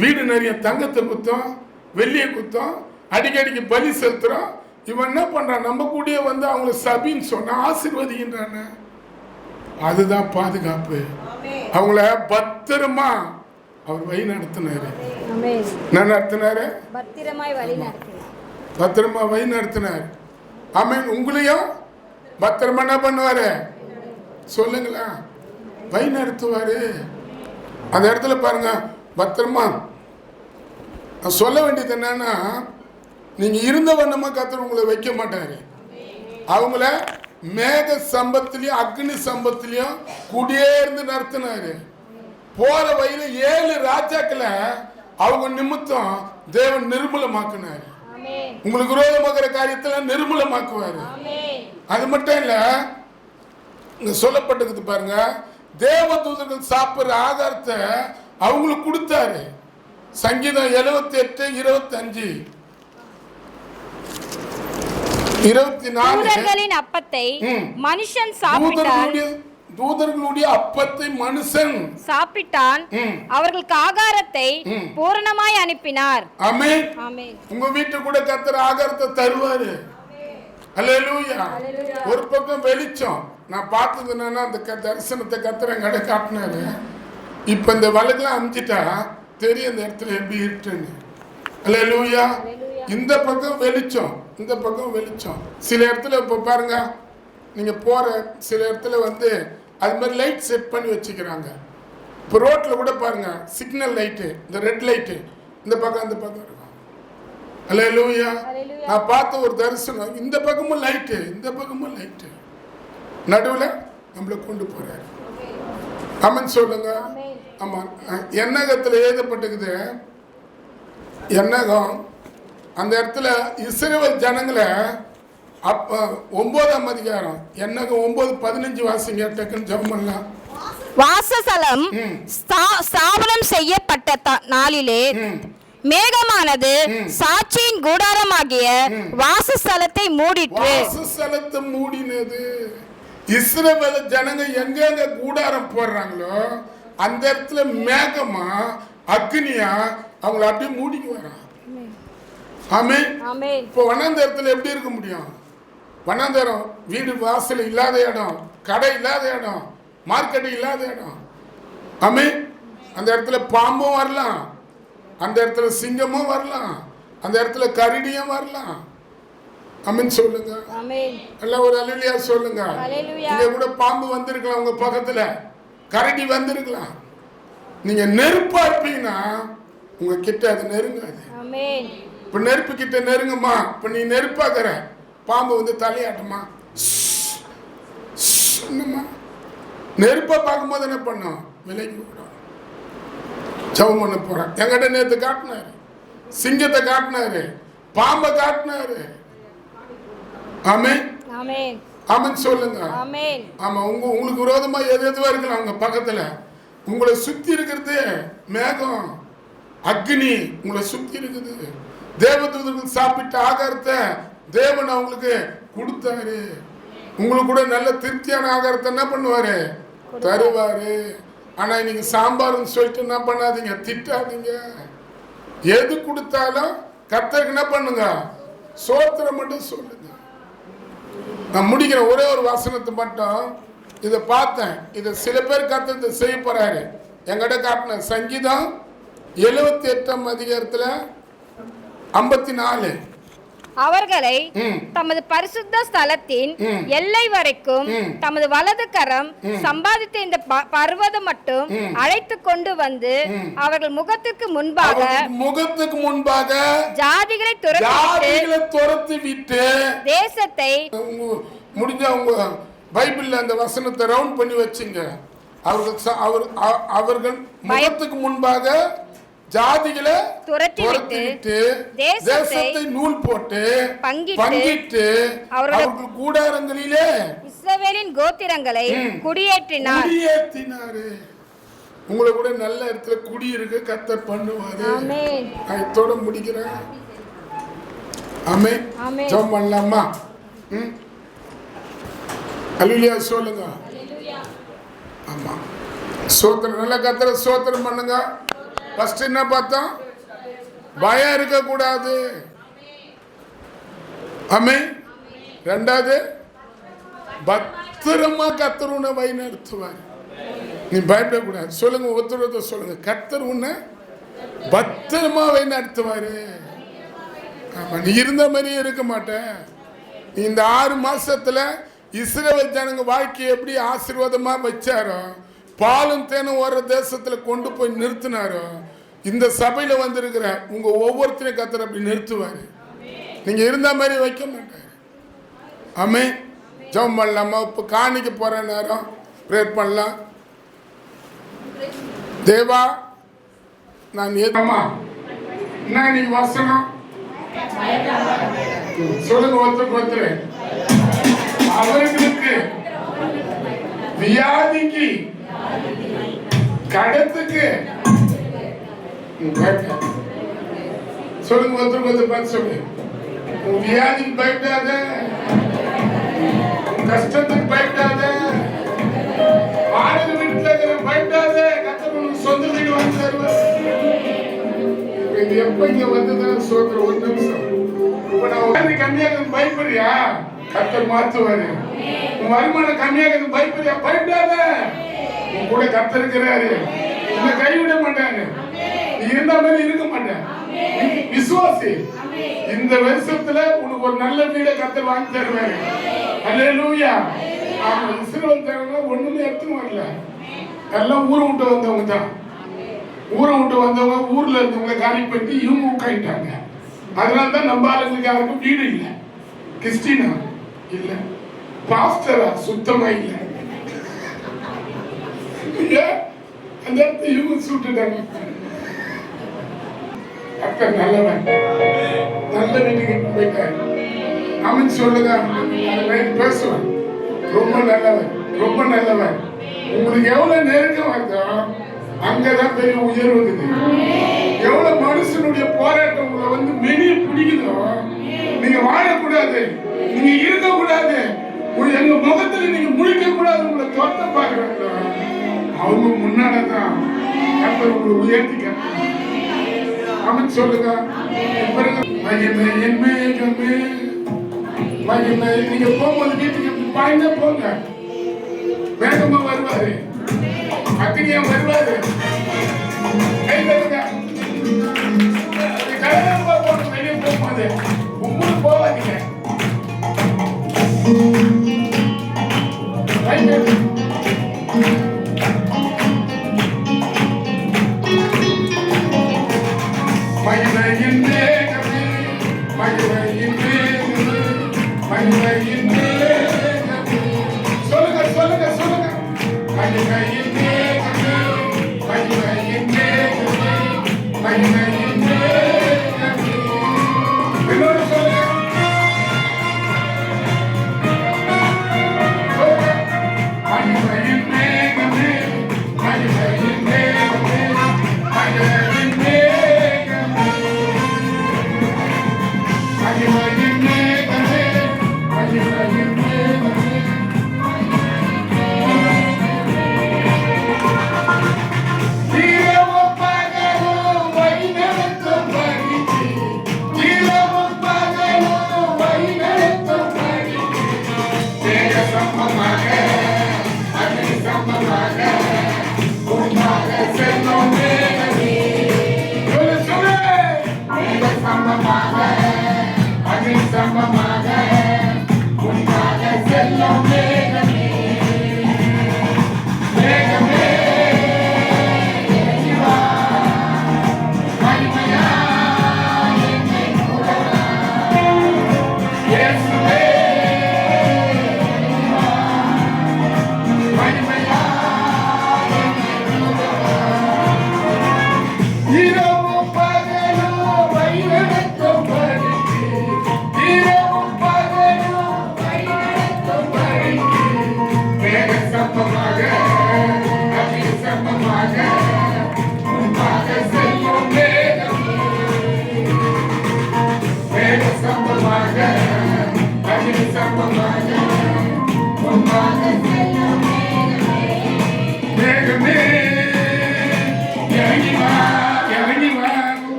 வீடு நிறைய தங்கத்தை குத்தம் வெள்ளிய குத்தம் அடிக்கடிக்கு பலி செலுத்துறோம். இவன் என்ன பண்றான், நம்ம கூடயே வந்து அவங்கள சபின்னு சொன்னா ஆசீர்வதிக்கின்றான. அதுதான் பாதுகாப்பு. அவங்கள பத்திரமா அவர் வழி நடத்தினாரு. என்ன நடத்தினாரு? பத்திரமா வழி நடத்தினார். ஆமென். உங்களையும் பத்திரமா என்ன பண்ணுவாரு சொல்லுங்களா, வழி நடத்துவாரு. அந்த இடத்துல பாருங்க பத்திரமா. சொல்ல வேண்டியது என்னன்னா, நீங்க இருந்த வண்ணமா கர்த்தர் உங்களை வைக்க மாட்டாரு. அவங்கள மேக சம்பத்திலையும் அக்னி சம்பத்திலையும் கூடியே இருந்து நடத்தினாரு. போற வழியில 7 ராஜாக்களை அவங்க நிமித்தம் தேவன் நிர்மூலமாக்குனாரு. உங்களுக்கு விரோதமாக்குற காரியத்துல நிர்மூலமாக்குவாரு. அது மட்டும் இல்ல, இங்க சொல்லப்பட்டிருக்கு பாருங்க, தேவதூதர்கள் சாப்பிடுற ஆகாரத்தை அவங்களுக்கு கொடுத்தாரு. சங்கீதம் 78:25 24 அப்பத்தை மனுஷன் சாப்பிட்டான், தூதர்களுடைய அப்பத்தை மனுஷன் சாப்பிட்டான், அவர்களுக்கு ஆகாரத்தை பூரணமாய் அனுப்பினார். ஆமென். உங்க வீட்டு கூட கர்த்தர் ஆகாரத்தை தருவாரு. அல்லேலூயா. ஒரு பக்கம் வெளிச்சம் நான் பார்த்தது என்னன்னா, அந்த தரிசனத்தை கர்த்தர் எங்கட காட்டினாரு. இப்ப இந்த வழக்கெல்லாம் அமைஞ்சிட்டா தெரியும் இந்த இடத்துல எப்படி இருக்குன்னு. அல்லேலூயா. இந்த பக்கம் வெளிச்சம், இந்த பக்கம் வெளிச்சம். சில இடத்துல இப்ப பாருங்க, நீங்க போற சில இடத்துல வந்து அது மாதிரி லைட் செட் பண்ணி வச்சுக்கிறாங்க. இப்போ ரோட்ல கூட பாருங்க, சிக்னல் லைட்டு, இந்த ரெட் லைட்டு இந்த பக்கம் அந்த பக்கம் இருக்கும். அல்லேலூயா. நான் பார்த்த ஒரு தரிசனம், இந்த பக்கமும் லைட்டு, இந்த பக்கமும் லைட்டு, நடுவில் நம்மளை கொண்டு போறாரு. ஆமென் சொல்லுங்க. ஆமா, எண்ணகத்தில் எழுதப்பட்டிருக்குது. எண்ணகம் அந்த இடத்துல இஸ்ரவேல் ஜனங்களை 9ஆம் அதிகாரம் எண்ணகம் 9:15 வாசிங்க. டக்குன்னு ஜெபம் பண்ணலாம். வாசஸ்தலம் ஸ்தாபனம் செய்யப்பட்ட நாளிலே மேகமானது சாட்சியின் கூடாரமாகிய வாசஸ்தலத்தை மூடிற்று. வாசஸ்தலத்தை மூடினது. இஸ்ரவேல் ஜனங்க எங்க கூடாரம் போடுறாங்களோ அந்த இடத்துல மேகமா அக்னியா அவங்கள அப்படியே மூடிக்கு வரான். ஆமென். இப்போ வனாந்தரத்தில் எப்படி இருக்க முடியும்? வனாந்தரம் வீடு வாசல் இல்லாத இடம், கடை இல்லாத இடம், மார்க்கெட் இல்லாத இடம். ஆமென். அந்த இடத்துல பாம்பும் வரலாம், அந்த இடத்துல சிங்கமும் வரலாம், அந்த இடத்துல கரடியும் வரலாம். ஆமென் சொல்லுங்க. எல்லாம் ஒரு அல்லேலூயா சொல்லுங்க. இங்க கூட பாம்பு வந்திருக்கலாம், உங்க பக்கத்துல கரடி வந்திருக்கலாம். நீங்க நெருப்பா இருப்பீங்கன்னா உங்க கிட்ட அது நெருங்காது. இப்ப நெருப்பு கிட்ட நெருங்குமா, இப்ப நீ நெருப்பாக்குற பாம்பு வந்து தலையாட்டுமா, நெருப்பா பார்க்கும்போது என்ன பண்ணும், விலகி விடும். ஜெபம் பண்ண போறேன். என்கிட்ட நேத்து காட்டினாரு, சிங்கத்தை காட்டினாரு, பாம்பை காட்டினாரு. ஆமென். ஆமென் சொல்லுங்க. ஆமா, உங்களுக்கு விரோதமா எதுவா இருக்கலாம் உங்க பக்கத்துல. உங்களை சுத்தி இருக்கிறது மேகம், அக்னி உங்களை சுத்தி இருக்குது. தேவதூதர்கள் சாப்பிட்ட ஆகாரத்தை தேவன் அவங்களுக்கு கொடுத்தாரு. உங்களுக்கு கூட நல்ல திருப்தியான ஆகாரத்தை என்ன பண்ணுவாரு, தருவாரு. ஆனா இன்னைக்கு சாம்பார்னு சொல்லிட்டு என்ன பண்ணாதீங்க, திட்டாதீங்க. எது கொடுத்தாலும் கர்த்தருக்கு என்ன பண்ணுங்க, சோத்திரம் மட்டும் சொல்லுங்க. நான் முடிக்கிறேன் ஒரே ஒரு வசனத்தை மட்டும். இதை பார்த்தேன், இதை சில பேர் கர்த்தர் செய்ய போறாரு. எங்கிட்ட காட்டின சங்கீதம் 78ஆம் அதிகாரத்துல 54. அவர்களை தமது பரிசுத்த ஸ்தலத்தின் எல்லை வரைக்கும் தமது வலது கரம் சம்பாதித்த இந்த பர்வதம் மட்டும் அழைத்து கொண்டு வந்து அவர்கள் முகத்துக்கு முன்பாக ஜாதிகளை துரத்தி விட்டு தேசத்தை, முடிஞ்ச உங்க பைபிள்ல அந்த வசனத்தை ரவுண்ட் பண்ணி வச்சுங்க. அவர்கள் முகத்துக்கு முன்பாக ஜாதிகளை துரத்திவிட்டு தேசத்தை நூல் போட்டு பங்கிட்டு அவர்கள் கூடாரங்களிலே இஸ்ரவேலின் கோத்திரங்களை குடியேற்றினார். உங்களை கூட நல்ல இடத்துல குடியிருக்க கர்த்தர் பண்ணுவாரு. இதோட முடிக்கிறேன். ஆமென். ஜெபம் பண்ணலாமா? அல்லேலூயா சொல்லுங்க. ஆமா, சோத்திரம். நல்ல கர்த்தரை சோத்திரம் பண்ணுங்க. ஃபர்ஸ்ட் என்ன பார்த்தோம், பயம் இருக்கக்கூடாது. ஆமென். ரெண்டாவது, பத்திரமா கர்த்தர் உன்னை வழி நடத்துவார். நீ பயப்படக்கூடாது. சொல்லுங்க, ஒருத்தர் சொல்லுங்க, கர்த்தர் உன்னை பத்திரமா வழி நடத்துவாரு. ஆமா, நீ இருந்த மாதிரியே இருக்க மாட்டேன். நீ இந்த 6 மாசத்துல இஸ்ரவேல் ஜனங்க வாழ்க்கையை எப்படி ஆசீர்வாதமா வச்சாரோ, பாலும் தேனும் ஓர தேசத்துல கொண்டு போய் நிறுத்தினாரோ, இந்த சபையில வந்திருக்கிற உங்க ஒவ்வொருத்தரையும் கர்த்தர் அப்படி நிறுத்துவாரு. நீங்க இருந்த மாதிரி வைக்க மாட்டாரு. ஆமென். ஜெபம் பண்ணலாமா? இப்ப காணிக்க போற நேரம் ப்ரேயர் பண்ணலாம். தேவா நான் ஏதாமா என்ன இன்னைக்கு வசனம் சொல்லுங்க ஒருத்தர் அவர்களுக்கு வியாதிக்கு கடத்துக்கு சொல்லுங்க ஒருத்தர் பார்த்து சொல்லு. உன் வியாதிக்கு பயப்படாத, உன் கஷ்டத்துக்கு பயப்படாத, வாடகை வீட்டுல இருக்கிற பயப்படாத, கர்த்தர் உனக்கு சொந்த வீடு வாங்கி தருவார். இது எப்ப இங்க வந்ததுன்னு சொல்ற ஒரு நிமிஷம். இப்ப நான் கம்மியாக பயப்படுறியா? கர்த்தர் மாத்துவாரு. உன் வருமானம் கம்மியாக பயப்படுறியா? பயப்படாத, உன் கூட கர்த்தர் இருக்கிறாரு. உன்னை கைவிட மாட்டாங்க. நீ இருந்த மாதிரி இருக்க மாட்டேன். விசுவாசி. இந்த வருஷத்துல உனக்கு ஒரு நல்ல வீடை கர்த்தர் வாங்கி தருவாரு. அல்லேலூயா. ஆமா, இஸ்ரவேல் தேவனா ஒண்ணுமே எடுத்துன்னு வரல. எல்லாம் ஊரை விட்டு வந்தவங்க தான். ஊரை விட்டு வந்தவங்க ஊர்ல இருந்தவங்க காலி பண்ணி இவங்க உட்காந்துட்டாங்க. அதனால தான் நம்ம ஆளுங்களுக்கு யாருக்கும் வீடு இல்லை. கிறிஸ்டினா இல்ல, பாஸ்டரா சுத்தமா இல்ல. அந்த இடத்துல இவங்க சுட்டுட்டாங்க. கர்த்தர் நல்லவன். நல்ல வீட்டுக்கு போயிட்டாரு. அவன் சொல்லுங்க, பேசுவான். ரொம்ப நல்லவன், ரொம்ப நல்லவன். உங்களுக்கு எவ்வளவு நெருக்கம் வருதோ அங்கதான் பெரிய உயர்வு இருக்குது. எவ்வளவு மனுஷனுடைய போராட்டம் உங்களை வந்து மெனிய பிடிக்குதோ, நீங்க வாழக்கூடாது, நீங்க இருக்கக்கூடாது, எங்க முகத்துல நீங்க முழிக்க கூடாது, உங்களை தோட்ட பாக்குறாங்களோ அவங்க முன்னாலதான் கர்த்தர் உங்களை உயர்த்திக்க. அவன் சொல்லுங்க, நீங்க போகும்போது வீட்டுக்கு பாய்ந்தா போங்க. வேகமா வருவாரு, அக்னியா வருவாரு. வெளியே போகும்போது உங்களுக்கு போவாதீங்க. மகிமையின் மேகமே, மகிமையின் மேகமே, மகிமையின் மேகமே. சொல்லுங்க சொல்லுங்க சொல்லுங்க. மகிமையின் மேகமே, மகிமையின் மேகமே, மகிமையின் மேகமே. இன்னொரு சொல்லுங்க. மகிமையின் மேகமே, மகிமையின் மேகமே, மகிமையின் மேகமே.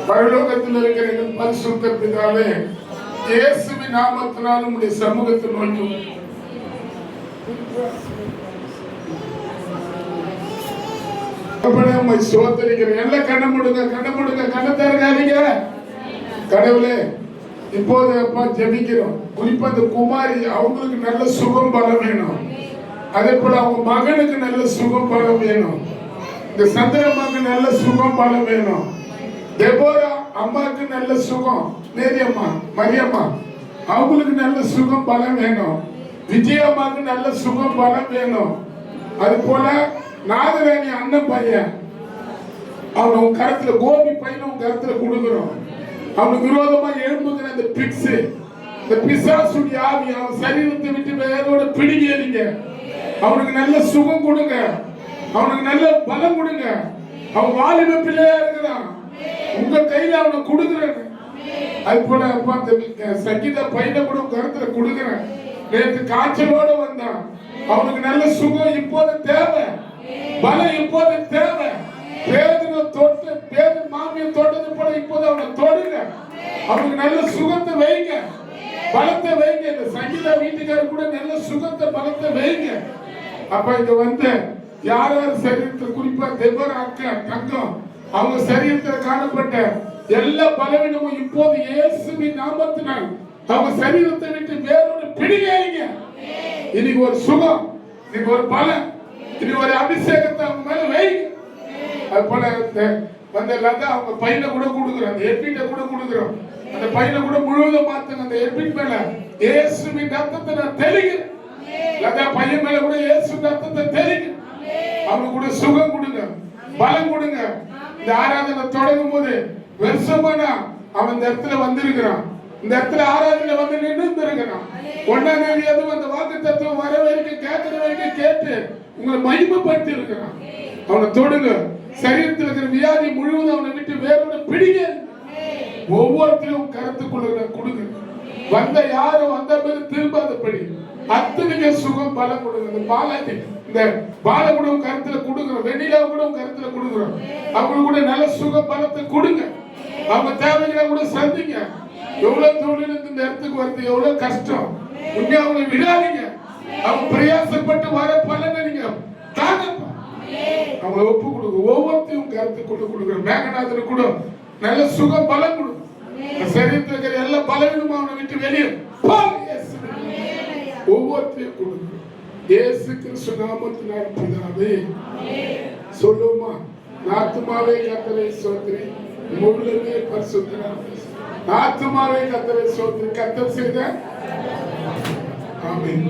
பரலோகத்தில் இருக்கிற எங்கள் பரிசுத்த பிதாவே, இயேசுவின் நாமத்தினால் உம்முடைய சமூகத்தை நோக்கி சோதரிக்கிறேன். எல்லாம் கண்ண முடுங்க, கண்ண முடுங்க, கண்ண திறக்காதீங்க. கடவுளே, இப்போது அப்பா ஜெபிக்கிறோம். குறிப்பா அந்த குமாரி, அவங்களுக்கு நல்ல சுகம் பலம் வேணும். அதே போல அவங்க மகனுக்கு நல்ல சுகம் பலம் வேணும். இந்த சந்திரம்மாக்கு நல்ல சுகம் பலம் வேணும். தெபோரா அம்மாவுக்கு நல்ல சுகம், நேரியம்மா மரியம்மா அவங்களுக்கு நல்ல சுகம் பலம் வேணும். விஜயம்மாக்கு நல்ல சுகம் பலம் வேணும். அது போல நாகராணி அண்ணன் பையன் அவன் உன் கருத்துல கோபி பையன் உன் கருத்துல கொடுக்குறோம். அவனுக்கு விரோதமா எழும்புகிற அந்த பிக்ஸ், இந்த பிசாசுடைய ஆவி அவன் சரீரத்தை விட்டு வேரோட பிடிங்க. அவனுக்கு நல்ல சுகம் கொடுங்க, அவனுக்கு நல்ல பலம் கொடுங்க. அவன் வாலிப பிள்ளையா இருக்கிறான், உங்க கையில அவனை கொடுக்குறேன். அது போல அப்பா அந்த சங்கீத பையனை கூட கருத்துல கொடுக்குறேன். நேற்று காய்ச்சலோட வந்தான், அவனுக்கு நல்ல சுகம் இப்போது தேவை, பலம் இப்போது தேவை. பேதுரு தொட்டு பேது மாமியை தொட்டது போல இப்போது அவனை தொடுங்க. அவனுக்கு நல்ல சுகத்தை வைங்க, பலத்தை வைங்க. இந்த சங்கீத வீட்டுக்காரர் கூட நல்ல சுகத்தை பலத்தை வைங்க. அப்ப இங்க வந்து யார் யார் சரீரத்தில் குறிப்பா தெபோரா அக்கா தங்கம் அவங்க சரீரத்தில் காணப்பட்ட எல்லா பலவீனமும் இப்போது இயேசுவின் நாமத்தினால் அவங்க சரீரத்தை விட்டு வேறொரு பிடிங்க. இன்னைக்கு ஒரு சுகம், இன்னைக்கு ஒரு பலம், இன்னைக்கு ஒரு அபிஷேகத்தை அவங்க மேல வைங்க. அது போல வந்த லதா அவங்க பையனை கூட கொடுக்குறோம், அந்த எப்பிட்ட கூட கொடுக்குறோம். அந்த பையனை கூட முழுவதும் மாத்துங்க. அந்த எப்பிட் மேல இயேசுவின் ரத்தத்தை நான் தெளிக்கிறேன். லதா பையன் மேல கூட இயேசுவின் ரத்தத்தை தெளிக்கிறேன். அவனுக்கு கூட சுகம் கொடுங்க, பலம் கொடுங்க. இந்த ஆராதனை தொடங்கும் போது வருஷமானா அவன் இந்த இடத்துல வந்திருக்கிறான், இந்த இடத்துல ஆராதனை வந்து நின்று இருக்கிறான். 1ஆம் தேதி அதுவும் அந்த வாக்கு தத்துவம் வர வரைக்கும் கேட்கிற வரைக்கும் கேட்டு உங்களை மகிமைப்படுத்தி இருக்கிறான். அவனை தொடுங்க. சரீரத்தில் இருக்கிற வியாதி முழுவதும் அவனை விட்டு வேறோட பிடிங்க. ஒவ்வொருத்தரும் கருத்துக்குள்ள கொடுங்க. வந்த யாரும் வந்த பேரு திரும்பாதபடி அத்தனைக்கு சுகம் பலம் கொடுங்க. இந்த பாலாஜி இந்த பாலகுடம் கருத்துல கொடுக்குறோம், வெண்ணிலா கூட கருத்துல கொடுக்குறோம். அவங்களுக்கு கூட நல்ல சுக பலத்தை கொடுங்க. அவங்க தேவைகளை கூட சந்திங்க. எவ்வளவு தொழில் இந்த இடத்துக்கு வருது, எவ்வளவு கஷ்டம், உண்மையா அவங்களை விடாதீங்க. அவங்க பிரயாசப்பட்டு வர பலனை நீங்க தாங்கப்பா. அவங்களை ஒப்பு கொடுங்க. ஒவ்வொருத்தையும் கருத்து கொடுக்குறோம். மேகநாதனுக்கு கூட நல்ல சுகம் பலம் கொடுங்க. சரீரத்தில் இருக்கிற எல்லா பலவீனமும் அவனை விட்டு வெளியே ஒவ்வொருத்தையும் கொடுங்க. இயேசு கிறிஸ்து நாமத்தினால் பிதாவே. சொல்லுமா, ஆத்துமாவே கர்த்தரை ஸ்தோத்திரி, முழுமே பரிசுத்தராக ஆத்துமாவே கர்த்தரை ஸ்தோத்திரி. கர்த்தர் செய்த ஆமென்.